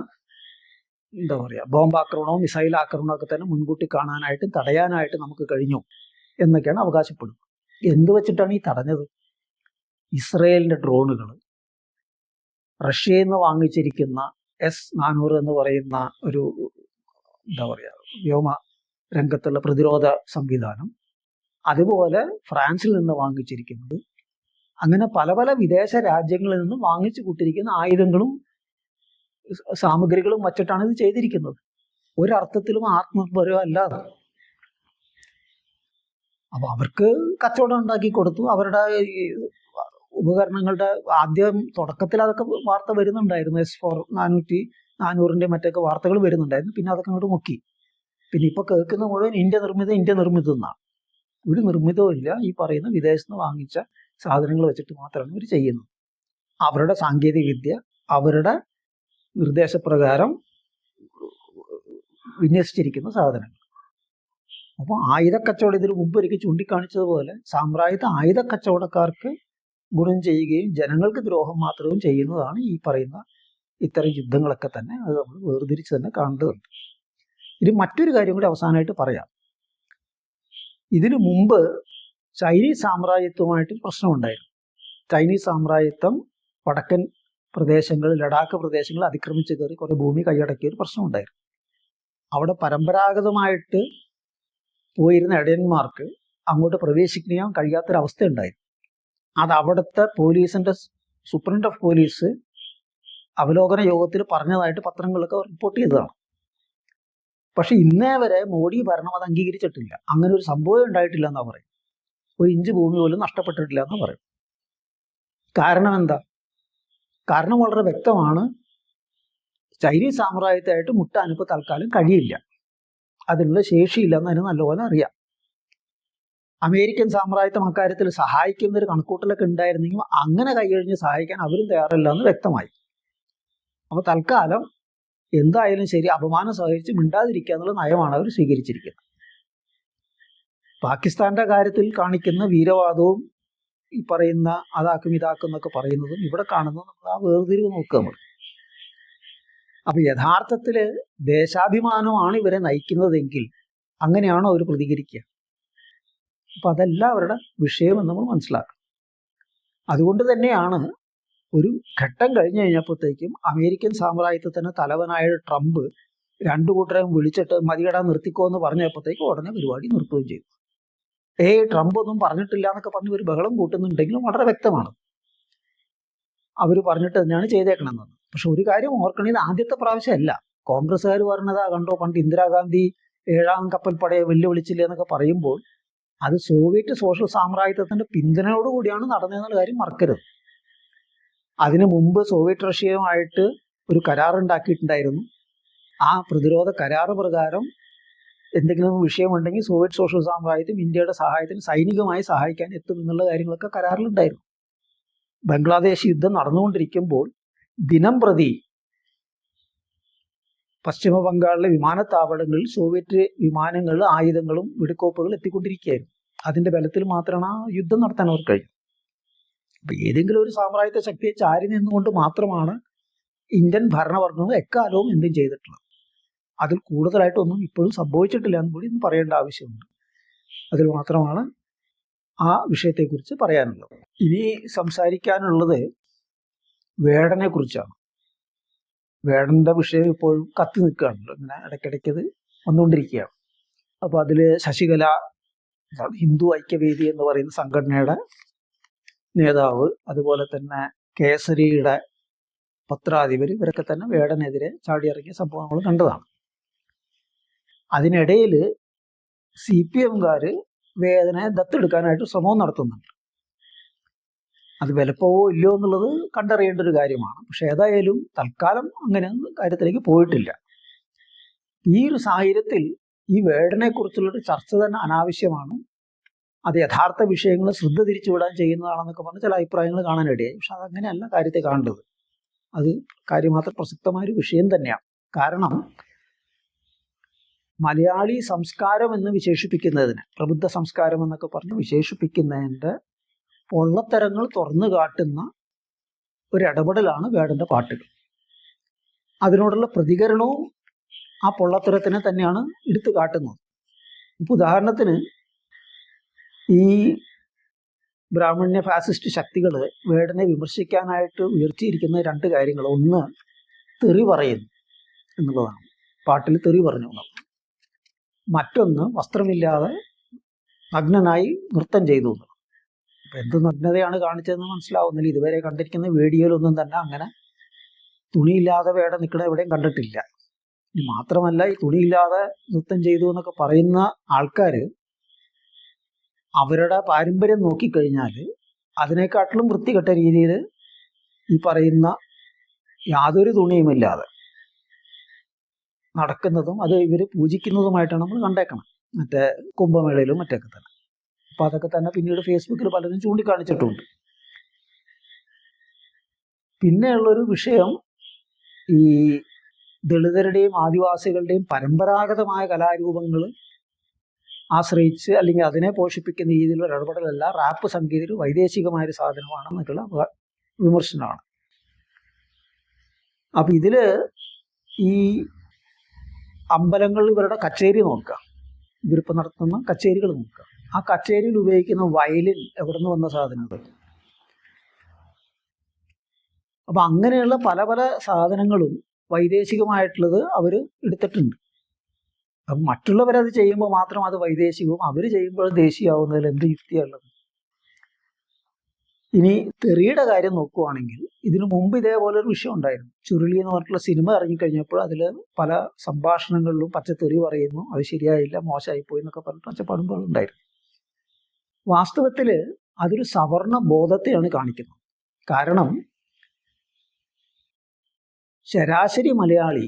എന്താ പറയുക ബോംബാക്രമണവും മിസൈൽ ആക്രമണവും ഒക്കെ തന്നെ മുൻകൂട്ടി കാണാനായിട്ടും തടയാനായിട്ട് നമുക്ക് കഴിഞ്ഞു എന്നൊക്കെയാണ് അവകാശപ്പെടുന്നത്. എന്ത് വെച്ചിട്ടാണ് ഈ തടഞ്ഞത്? ഇസ്രയേലിൻ്റെ ഡ്രോണുകൾ, റഷ്യയിൽ നിന്ന് വാങ്ങിച്ചിരിക്കുന്ന S-400 എന്ന് പറയുന്ന ഒരു എന്താ പറയുക വ്യോമ രംഗത്തുള്ള പ്രതിരോധ സംവിധാനം, അതുപോലെ ഫ്രാൻസിൽ നിന്ന് വാങ്ങിച്ചിരിക്കുന്നത്, അങ്ങനെ പല പല വിദേശ രാജ്യങ്ങളിൽ നിന്ന് വാങ്ങിച്ചു കൂട്ടിരിക്കുന്ന ആയുധങ്ങളും സാമഗ്രികളും വച്ചിട്ടാണ് ഇത് ചെയ്തിരിക്കുന്നത്. ഒരർത്ഥത്തിലും ആത്മനിർഭരം അല്ലാതെ. അപ്പൊ അവർക്ക് കച്ചവടം ഉണ്ടാക്കി കൊടുത്തു. അവരുടെ ഉപകരണങ്ങളുടെ ആദ്യം തുടക്കത്തിൽ അതൊക്കെ വാർത്ത വരുന്നുണ്ടായിരുന്നു. S-400 മറ്റൊക്കെ വാർത്തകൾ വരുന്നുണ്ടായിരുന്നു. പിന്നെ അതൊക്കെ അങ്ങോട്ട് മുക്കി. പിന്നെ ഇപ്പൊ കേൾക്കുന്ന മുഴുവൻ ഇന്ത്യ നിർമ്മിതം എന്നാണ്. ഒരു നിർമ്മിതവും ഇല്ല. ഈ പറയുന്ന വിദേശത്ത് നിന്ന് വാങ്ങിച്ച സാധനങ്ങൾ വെച്ചിട്ട് മാത്രമാണ് ഇവർ ചെയ്യുന്നത്. അവരുടെ സാങ്കേതിക വിദ്യ അവരുടെ നിർദ്ദേശപ്രകാരം വിന്യസിച്ചിരിക്കുന്ന സാധനങ്ങൾ. അപ്പോൾ ആയുധ കച്ചവടം ഇതിന് മുമ്പ് ഒരിക്കൽ ചൂണ്ടിക്കാണിച്ചതുപോലെ സാമ്രാജ്യത്തെ ആയുധ കച്ചവടക്കാർക്ക് ഗുണം ചെയ്യുകയും ജനങ്ങൾക്ക് ദ്രോഹം മാത്രവും ചെയ്യുന്നതാണ് ഈ പറയുന്ന ഇത്തരം യുദ്ധങ്ങളൊക്കെ തന്നെ. അത് നമ്മൾ വേർതിരിച്ച് തന്നെ കാണേണ്ടതുണ്ട്. ഇനി മറ്റൊരു കാര്യം കൂടി അവസാനമായിട്ട് പറയാം. ഇതിനു മുമ്പ് ചൈനീസ് സാമ്രാജ്യത്വമായിട്ട് പ്രശ്നമുണ്ടായിരുന്നു. ചൈനീസ് സാമ്രാജ്യത്വം വടക്കൻ പ്രദേശങ്ങൾ, ലഡാക്ക് പ്രദേശങ്ങൾ അതിക്രമിച്ച് കയറി കുറേ ഭൂമി കൈയടക്കിയ ഒരു പ്രശ്നമുണ്ടായിരുന്നു. അവിടെ പരമ്പരാഗതമായിട്ട് പോയിരുന്ന ഇടയന്മാർക്ക് അങ്ങോട്ട് പ്രവേശിക്കാൻ കഴിയാത്തൊരവസ്ഥ ഉണ്ടായിരുന്നു. അത് അവിടുത്തെ പോലീസിൻ്റെ സൂപ്രണ്ട് ഓഫ് പോലീസ് അവലോകന യോഗത്തിൽ പറഞ്ഞതായിട്ട് പത്രങ്ങളിലൊക്കെ റിപ്പോർട്ട് ചെയ്തതാണ്. പക്ഷെ ഇന്നേ വരെ മോഡി ഭരണം അത് അംഗീകരിച്ചിട്ടില്ല. അങ്ങനെ ഒരു സംഭവം ഉണ്ടായിട്ടില്ല എന്നാണ് പറയും. ഒരു ഇഞ്ച് ഭൂമി പോലും നഷ്ടപ്പെട്ടിട്ടില്ല എന്ന് പറയും. കാരണം എന്താ? കാരണം വളരെ വ്യക്തമാണ്. ചൈനീസ് സാമ്രാജ്യത്തായിട്ട് മുട്ടാനിപ്പോൾ തൽക്കാലം കഴിയില്ല. അതിനുള്ള ശേഷിയില്ല എന്ന് അതിന് നല്ലപോലെ അറിയാം. അമേരിക്കൻ സാമ്രാജ്യത്വം അക്കാര്യത്തിൽ സഹായിക്കുന്ന ഒരു കണക്കൂട്ടലൊക്കെ ഉണ്ടായിരുന്നെങ്കിൽ അങ്ങനെ കൈകഴിഞ്ഞ് സഹായിക്കാൻ അവരും തയ്യാറല്ല എന്ന് വ്യക്തമായി. അപ്പോൾ തൽക്കാലം എന്തായാലും ശരി, അപമാനം സഹിച്ച് മിണ്ടാതിരിക്കുക എന്നുള്ള നയമാണ് അവർ സ്വീകരിച്ചിരിക്കുന്നത്. പാകിസ്ഥാന്റെ കാര്യത്തിൽ കാണിക്കുന്ന വീരവാദവും ഈ പറയുന്ന അതാക്കും ഇതാക്കും എന്നൊക്കെ പറയുന്നതും ഇവിടെ കാണുന്നതും നമ്മൾ ആ വേർതിരിവ് നോക്കുക നമ്മൾ. അപ്പൊ യഥാർത്ഥത്തിൽ ദേശാഭിമാനമാണ് ഇവരെ നയിക്കുന്നതെങ്കിൽ അങ്ങനെയാണോ അവർ പ്രതികരിക്കുക? അപ്പൊ അതല്ല അവരുടെ വിഷയമെന്ന് നമ്മൾ മനസ്സിലാക്കണം. അതുകൊണ്ട് തന്നെയാണ് ഒരു ഘട്ടം കഴിഞ്ഞു കഴിഞ്ഞപ്പോഴത്തേക്കും അമേരിക്കൻ സാമ്രാജ്യത്വത്തിന് തലവനായ ട്രംപ് രണ്ടു കൂട്ടരെയും വിളിച്ചിട്ട് മതികടാ നിർത്തിക്കോ എന്ന് പറഞ്ഞപ്പോഴത്തേക്കും ഉടനെ പരിപാടി നിർത്തുകയും ചെയ്തു. ട്രംപ് ഒന്നും പറഞ്ഞിട്ടില്ല എന്നൊക്കെ പറഞ്ഞ് ഒരു ബഹളം കൂട്ടുന്നുണ്ടെങ്കിലും വളരെ വ്യക്തമാണ് അവർ പറഞ്ഞിട്ട് തന്നെയാണ് ചെയ്തേക്കണമെന്ന്. പക്ഷെ ഒരു കാര്യം ഓർക്കണേ, ഇത് ആദ്യത്തെ പ്രാവശ്യമല്ല. കോൺഗ്രസ്സുകാർ പറഞ്ഞതാ കണ്ടോ, പണ്ട് ഇന്ദിരാഗാന്ധി 7ാം കപ്പൽപ്പടയെ വെല്ലുവിളിച്ചില്ല എന്നൊക്കെ പറയുമ്പോൾ അത് സോവിയറ്റ് സോഷ്യൽ സാമ്രാജ്യത്വത്തിന്റെ പിന്തുണയോടുകൂടിയാണ് നടന്നതെന്നുള്ള കാര്യം മറക്കരുത്. അതിനു മുമ്പ് സോവിയറ്റ് റഷ്യയുമായിട്ട് ഒരു കരാറുണ്ടാക്കിയിട്ടുണ്ടായിരുന്നു. ആ പ്രതിരോധ കരാറ് പ്രകാരം എന്തെങ്കിലും വിഷയമുണ്ടെങ്കിൽ സോവിയറ്റ് സോഷ്യൽ സാമ്രാജ്യത്വം ഇന്ത്യയുടെ സഹായത്തിന് സൈനികമായി സഹായിക്കാൻ എത്തും എന്നുള്ള കാര്യങ്ങളൊക്കെ കരാറിലുണ്ടായിരുന്നു. ബംഗ്ലാദേശ് യുദ്ധം നടന്നുകൊണ്ടിരിക്കുമ്പോൾ ദിനം പ്രതി പശ്ചിമ ബംഗാളിലെ വിമാനത്താവളങ്ങളിൽ സോവിയറ്റ് വിമാനങ്ങളിൽ ആയുധങ്ങളും വെടിക്കോപ്പുകളും എത്തിക്കൊണ്ടിരിക്കുകയായിരുന്നു. അതിൻ്റെ ബലത്തിൽ മാത്രമാണ് ആ യുദ്ധം നടത്താൻ അവർക്ക് കഴിയും. അപ്പം ഏതെങ്കിലും ഒരു സാമ്രാജ്യത്വ ശക്തിയെ ചാരി നിന്നുകൊണ്ട് മാത്രമാണ് ഇന്ത്യൻ ഭരണവർഗങ്ങൾ എക്കാലവും എന്തും ചെയ്തിട്ടുള്ളത്. അതിൽ കൂടുതലായിട്ടൊന്നും ഇപ്പോഴും സംഭവിച്ചിട്ടില്ല എന്ന് കൂടി ഇന്ന് പറയേണ്ട ആവശ്യമുണ്ട്. അതിൽ മാത്രമാണ് ആ വിഷയത്തെക്കുറിച്ച് പറയാനുള്ളത്. ഇനി സംസാരിക്കാനുള്ളത് വേടനെ കുറിച്ചാണ്. വേടൻ്റെ വിഷയം ഇപ്പോഴും കത്തി നിൽക്കുകയാണല്ലോ, ഇങ്ങനെ ഇടയ്ക്കിടയ്ക്കത് വന്നുകൊണ്ടിരിക്കുകയാണ്. അപ്പോൾ അതിൽ ശശികല, ഹിന്ദു ഐക്യവേദി എന്ന് പറയുന്ന സംഘടനയുടെ നേതാവ്, അതുപോലെ തന്നെ കേസരിയുടെ പത്രാധിപർ, ഇവരൊക്കെ തന്നെ വേടനെതിരെ ചാടിയിറങ്ങിയ സംഭവങ്ങൾ കണ്ടതാണ്. അതിനിടയിൽ CPM-കാർ വേടനെ ദത്തെടുക്കാനായിട്ട് ശ്രമവും നടത്തുന്നുണ്ട്. അത് വിലപ്പോവോ ഇല്ലയോ എന്നുള്ളത് കണ്ടറിയേണ്ട ഒരു കാര്യമാണ്. പക്ഷെ ഏതായാലും തൽക്കാലം അങ്ങനെ കാര്യത്തിലേക്ക് പോയിട്ടില്ല. ഈ ഒരു സാഹചര്യത്തിൽ ഈ വേടനെ കുറിച്ചുള്ളൊരു ചർച്ച തന്നെ അനാവശ്യമാണ്. അത് യഥാർത്ഥ വിഷയങ്ങൾ ശ്രദ്ധ തിരിച്ചുവിടാൻ ചെയ്യുന്നതാണെന്നൊക്കെ പറഞ്ഞ് ചില അഭിപ്രായങ്ങൾ കാണാനിടയായി. പക്ഷെ അതങ്ങനെയല്ല കാര്യത്തെ കാണേണ്ടത്. അത് കാര്യമാത്ര പ്രസക്തമായൊരു വിഷയം തന്നെയാണ്. കാരണം മലയാളി സംസ്കാരം എന്ന് വിശേഷിപ്പിക്കുന്നതിന്, പ്രബുദ്ധ സംസ്കാരം എന്നൊക്കെ പറഞ്ഞ് വിശേഷിപ്പിക്കുന്നതിൻ്റെ പൊള്ളത്തരങ്ങൾ തുറന്നു കാട്ടുന്ന ഒരു ഇടപെടലാണ് വേടൻ്റെ പാട്ടുകൾ. അതിനോടുള്ള പ്രതികരണവും ആ പൊള്ളത്തരത്തിനെ തന്നെയാണ് എടുത്തു കാട്ടുന്നത്. ഇപ്പോൾ ഉദാഹരണത്തിന് ഈ ബ്രാഹ്മണ്യ ഫാസിസ്റ്റ് ശക്തികൾ വേടനെ വിമർശിക്കാനായിട്ട് ഉയർത്തിയിരിക്കുന്ന രണ്ട് കാര്യങ്ങൾ. ഒന്ന്, തെറി പറയുന്നു എന്നുള്ളതാണ്, പാട്ടിൽ തെറി പറഞ്ഞു എന്നുള്ളത്. മറ്റൊന്ന്, വസ്ത്രമില്ലാതെ നഗ്നനായി നൃത്തം ചെയ്തു എന്നുള്ളത്. അപ്പം എന്ത് നഗ്നതയാണ് കാണിച്ചതെന്ന് മനസ്സിലാവുന്നില്ല. ഇതുവരെ കണ്ടിരിക്കുന്ന വീഡിയോയിലൊന്നും തന്നെ അങ്ങനെ തുണിയില്ലാതെ വേടൻ നിൽക്കണ എവിടെയും കണ്ടിട്ടില്ല. ഇനി മാത്രമല്ല, ഈ തുണിയില്ലാതെ നൃത്തം ചെയ്തു എന്നൊക്കെ പറയുന്ന ആൾക്കാർ അവരുടെ പാരമ്പര്യം നോക്കിക്കഴിഞ്ഞാൽ അതിനെക്കാട്ടിലും വൃത്തികെട്ട രീതിയിൽ ഈ പറയുന്ന യാതൊരു തുണിയുമില്ലാതെ നടക്കുന്നതും അത് ഇവർ പൂജിക്കുന്നതുമായിട്ടാണ് നമ്മൾ കണ്ടേക്കണം. മറ്റേ കുംഭമേളയിലും മറ്റൊക്കെ തന്നെ. അപ്പോൾ അതൊക്കെ തന്നെ പിന്നീട് ഫേസ്ബുക്കിൽ പലരും ചൂണ്ടിക്കാണിച്ചിട്ടുണ്ട്. പിന്നെയുള്ളൊരു വിഷയം, ഈ ദളിതരുടെയും ആദിവാസികളുടെയും പരമ്പരാഗതമായ കലാരൂപങ്ങൾ ആശ്രയിച്ച് അല്ലെങ്കിൽ അതിനെ പോഷിപ്പിക്കുന്ന രീതിയിലുള്ള ഇടപെടലല്ല റാപ്പ് സംഗീതം വൈദേശികമായൊരു സാധനമാണെന്നൊക്കെയുള്ള വിമർശനമാണ്. അപ്പം ഇതിൽ ഈ അമ്പലങ്ങളിൽ ഇവരുടെ കച്ചേരി നോക്കുക, ഇവരിപ്പോൾ നടത്തുന്ന കച്ചേരികൾ നോക്കുക. ആ കച്ചേരിയിൽ ഉപയോഗിക്കുന്ന വയലിൻ എവിടെ നിന്ന് വന്ന സാധനങ്ങൾ. അപ്പം അങ്ങനെയുള്ള പല പല സാധനങ്ങളും വൈദേശികമായിട്ടുള്ളത് അവർ എടുത്തിട്ടുണ്ട്. അപ്പം മറ്റുള്ളവരത് ചെയ്യുമ്പോൾ മാത്രം അത് വൈദേശികവും അവർ ചെയ്യുമ്പോൾ ദേശീയമാവുന്നതിൽ എന്ത് യുക്തിയുള്ളത്? ഇനി തെറിയുടെ കാര്യം നോക്കുവാണെങ്കിൽ ഇതിനു മുമ്പ് ഇതേപോലെ ഒരു വിഷയം ഉണ്ടായിരുന്നു. ചുരുളി എന്ന് പറഞ്ഞിട്ടുള്ള സിനിമ ഇറങ്ങിക്കഴിഞ്ഞപ്പോൾ അതിൽ പല സംഭാഷണങ്ങളിലും പച്ചത്തെറി പറയുന്നു, അത് ശരിയായില്ല, മോശമായിപ്പോയി എന്നൊക്കെ പറഞ്ഞിട്ട് പച്ചപ്പാടുമ്പോഴുണ്ടായിരുന്നു. വാസ്തവത്തിൽ അതൊരു സവർണ ബോധത്തെയാണ് കാണിക്കുന്നത്. കാരണം ശരാശരി മലയാളി,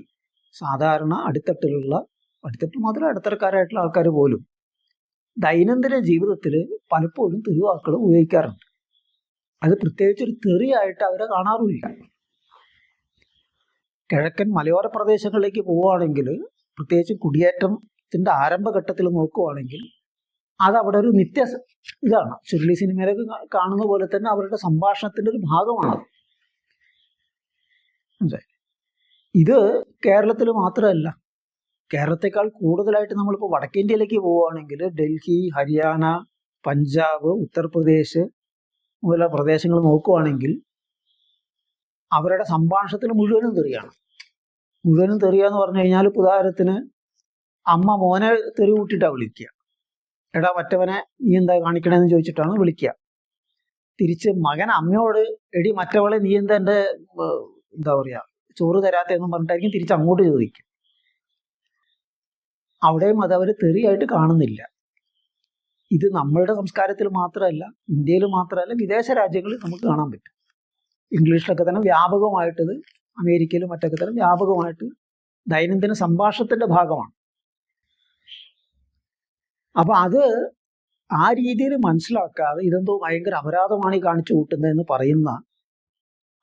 സാധാരണ അടിത്തട്ടിൽ മാത്രമല്ല അടിത്തറക്കാരായിട്ടുള്ള ആൾക്കാർ പോലും ദൈനംദിന ജീവിതത്തിൽ പലപ്പോഴും തെറിവാക്കുകൾ ഉപയോഗിക്കാറുണ്ട്. അത് പ്രത്യേകിച്ചൊരു തെറിയായിട്ട് അവരെ കാണാറുമില്ല. കിഴക്കൻ മലയോര പ്രദേശങ്ങളിലേക്ക് പോവുകയാണെങ്കിൽ, പ്രത്യേകിച്ച് കുടിയേറ്റത്തിൻ്റെ ആരംഭഘട്ടത്തിൽ നോക്കുവാണെങ്കിൽ അത് അവിടെ ഒരു നിത്യ ഇതാണ്. ചുരുളി സിനിമയിലൊക്കെ കാണുന്ന പോലെ തന്നെ അവരുടെ സംഭാഷണത്തിൻ്റെ ഒരു ഭാഗമാണത്. ഇത് കേരളത്തിൽ മാത്രമല്ല, കേരളത്തെക്കാൾ കൂടുതലായിട്ട് നമ്മളിപ്പോൾ വടക്കേന്ത്യയിലേക്ക് പോവുകയാണെങ്കിൽ ഡൽഹി, ഹരിയാന, പഞ്ചാബ്, ഉത്തർപ്രദേശ് മുതലുള്ള പ്രദേശങ്ങൾ നോക്കുവാണെങ്കിൽ അവരുടെ സംഭാഷണത്തിൽ മുഴുവനും തെറിയാണ്. മുഴുവനും തെറിയാന്ന് പറഞ്ഞു കഴിഞ്ഞാൽ, ഉദാഹരണത്തിന് അമ്മ മോനെ തെറി കൂട്ടിയിട്ടാണ് വിളിക്കുക. എടാ മറ്റവനെ നീ എന്താ കാണിക്കണമെന്ന് ചോദിച്ചിട്ടാണ് വിളിക്കുക. തിരിച്ച് മകൻ അമ്മയോട് എടി മറ്റവളെ നീ എന്താ എൻ്റെ എന്താ പറയുക ചോറ് തരാത്തതെന്നും പറഞ്ഞിട്ടായിരിക്കും തിരിച്ച് അങ്ങോട്ട് ചോദിക്കുക. അവിടെയും അത് അവർ തെറിയായിട്ട് കാണുന്നില്ല. ഇത് നമ്മളുടെ സംസ്കാരത്തിൽ മാത്രമല്ല, ഇന്ത്യയിൽ മാത്രമല്ല, വിദേശ രാജ്യങ്ങളിൽ നമുക്ക് കാണാൻ പറ്റും. ഇംഗ്ലീഷിലൊക്കെ തന്നെ വ്യാപകമായിട്ടത്, അമേരിക്കയിലും മറ്റൊക്കെ തന്നെ വ്യാപകമായിട്ട് ദൈനംദിന സംഭാഷണത്തിൻ്റെ ഭാഗമാണ്. അപ്പം അത് ആ രീതിയിൽ മനസ്സിലാക്കാതെ ഇതെന്തോ ഭയങ്കര അപരാധമാണ് ഈ കാണിച്ചു കൂട്ടുന്നതെന്ന് പറയുന്ന,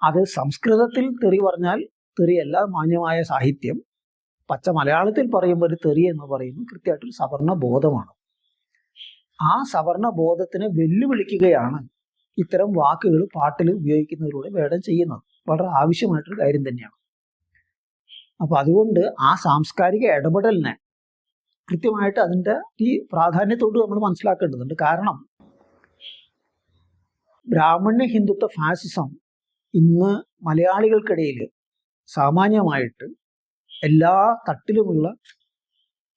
അത് സംസ്കൃതത്തിൽ തെറി പറഞ്ഞാൽ തെറിയല്ല, മാന്യമായ സാഹിത്യം. പച്ച മലയാളത്തിൽ പറയുമ്പോൾ ഒരു തെറി എന്ന് പറയുന്നത് കൃത്യമായിട്ടൊരു സവർണ ബോധമാണ്. ആ സവർണ ബോധത്തിനെ വെല്ലുവിളിക്കുകയാണ് ഇത്തരം വാക്കുകൾ പാട്ടിൽ ഉപയോഗിക്കുന്നതിലൂടെ വേടൻ ചെയ്യുന്നത്. വളരെ ആവശ്യമായിട്ടൊരു കാര്യം തന്നെയാണ്. അപ്പൊ അതുകൊണ്ട് ആ സാംസ്കാരിക ഇടപെടലിനെ കൃത്യമായിട്ട് അതിൻ്റെ ഈ പ്രാധാന്യത്തോട് നമ്മൾ മനസ്സിലാക്കേണ്ടതുണ്ട്. കാരണം ബ്രാഹ്മണ്യ ഹിന്ദുത്വ ഫാസിസം ഇന്ന് മലയാളികൾക്കിടയിൽ സാമാന്യമായിട്ട് എല്ലാ തട്ടിലുമുള്ള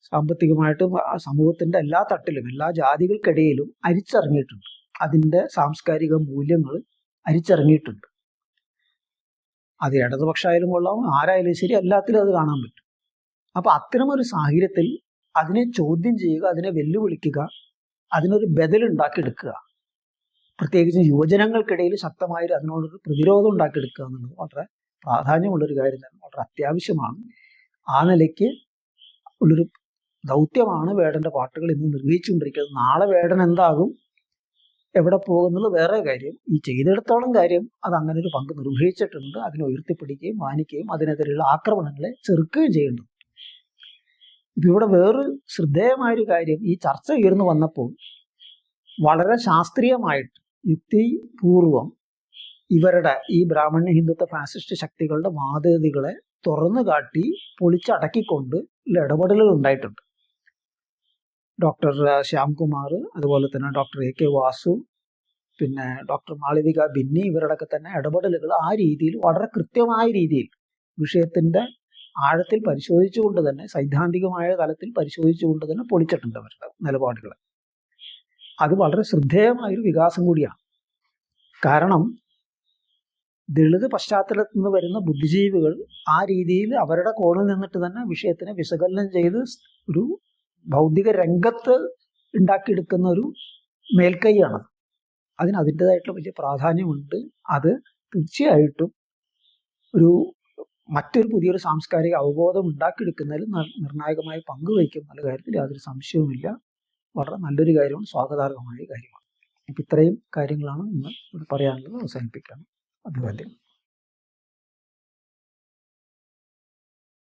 സാമ്പത്തികമായിട്ടും സമൂഹത്തിൻ്റെ എല്ലാ തട്ടിലും എല്ലാ ജാതികൾക്കിടയിലും അരിച്ചിറങ്ങിയിട്ടുണ്ട്. അതിൻ്റെ സാംസ്കാരിക മൂല്യങ്ങൾ അരിച്ചിറങ്ങിയിട്ടുണ്ട്. അത് ഇടതുപക്ഷമായാലും കൊള്ളാം, ആരായാലും ശരി, എല്ലാത്തിലും അത് കാണാൻ പറ്റും. അപ്പം അത്തരമൊരു സാഹചര്യത്തിൽ അതിനെ ചോദ്യം ചെയ്യുക, അതിനെ വെല്ലുവിളിക്കുക, അതിനൊരു ബദലുണ്ടാക്കിയെടുക്കുക, പ്രത്യേകിച്ച് യുവജനങ്ങൾക്കിടയിൽ ശക്തമായൊരു അതിനോടൊരു പ്രതിരോധം ഉണ്ടാക്കിയെടുക്കുക എന്നുള്ളത് വളരെ പ്രാധാന്യമുള്ളൊരു കാര്യം തന്നെ, വളരെ അത്യാവശ്യമാണ്. ആ നിലയ്ക്ക് ഉള്ളൊരു ദൗത്യമാണ് വേടൻ്റെ പാട്ടുകൾ ഇന്ന് നിർവഹിച്ചുകൊണ്ടിരിക്കുന്നത്. നാളെ വേടൻ എന്താകും, എവിടെ പോകുന്നത് വേറെ കാര്യം. ഈ ചെയ്തെടുത്തോളം കാര്യം അത് അങ്ങനെ ഒരു പങ്ക് നിർവഹിച്ചിട്ടുണ്ട്. അതിനെ ഉയർത്തിപ്പിടിക്കുകയും മാനിക്കുകയും അതിനെതിരെയുള്ള ആക്രമണങ്ങളെ ചെറുക്കുകയും ചെയ്യുന്നുണ്ട്. ഇപ്പം ഇവിടെ വേറൊരു ശ്രദ്ധേയമായൊരു കാര്യം, ഈ ചർച്ച ഉയർന്നു വന്നപ്പോൾ വളരെ ശാസ്ത്രീയമായിട്ട് യുക്തിപൂർവം ഇവരുടെ ഈ ബ്രാഹ്മണ്യ ഹിന്ദുത്വ ഫാസിസ്റ്റ് ശക്തികളുടെ വാദഗതികളെ തുറന്നു കാട്ടി പൊളിച്ചടക്കിക്കൊണ്ട് ഇടപെടലുകൾ ഉണ്ടായിട്ടുണ്ട്. ഡോക്ടർ ശ്യാംകുമാർ, അതുപോലെ തന്നെ ഡോക്ടർ AK വാസു, പിന്നെ ഡോക്ടർ മാളവിക ബിന്നി, ഇവരുടെയൊക്കെ തന്നെ ഇടപെടലുകൾ ആ രീതിയിൽ വളരെ കൃത്യമായ രീതിയിൽ വിഷയത്തിൻ്റെ ആഴത്തിൽ പരിശോധിച്ചുകൊണ്ട് തന്നെ, സൈദ്ധാന്തികമായ തലത്തിൽ പരിശോധിച്ചുകൊണ്ട് തന്നെ പൊളിച്ചിട്ടുണ്ട് അവരുടെ നിലപാടുകൾ. അത് വളരെ ശ്രദ്ധേയമായൊരു വികാസം കൂടിയാണ്. കാരണം ദളിത് പശ്ചാത്തലത്തിൽ നിന്ന് വരുന്ന ബുദ്ധിജീവികൾ ആ രീതിയിൽ അവരുടെ കോണിൽ നിന്നിട്ട് തന്നെ വിഷയത്തിനെ വിശകലനം ചെയ്ത് ഒരു ഭൗതിക രംഗത്ത് ഉണ്ടാക്കിയെടുക്കുന്ന ഒരു മേൽക്കൈയാണ്. അതിന് അതിൻ്റെതായിട്ടുള്ള വലിയ പ്രാധാന്യമുണ്ട്. അത് തീർച്ചയായിട്ടും മറ്റൊരു പുതിയൊരു സാംസ്കാരിക അവബോധം ഉണ്ടാക്കിയെടുക്കുന്നതിൽ നിർണായകമായി പങ്കുവഹിക്കും എന്നുള്ള കാര്യത്തിൽ യാതൊരു സംശയവുമില്ല. വളരെ നല്ലൊരു കാര്യമാണ്, സ്വാഗതാർഹമായ കാര്യമാണ്. അപ്പം ഇത്രയും കാര്യങ്ങളാണ് ഇന്ന് പറയാനുള്ളത്. അവസാനിപ്പിക്കാം. അഭിവാദ്യം.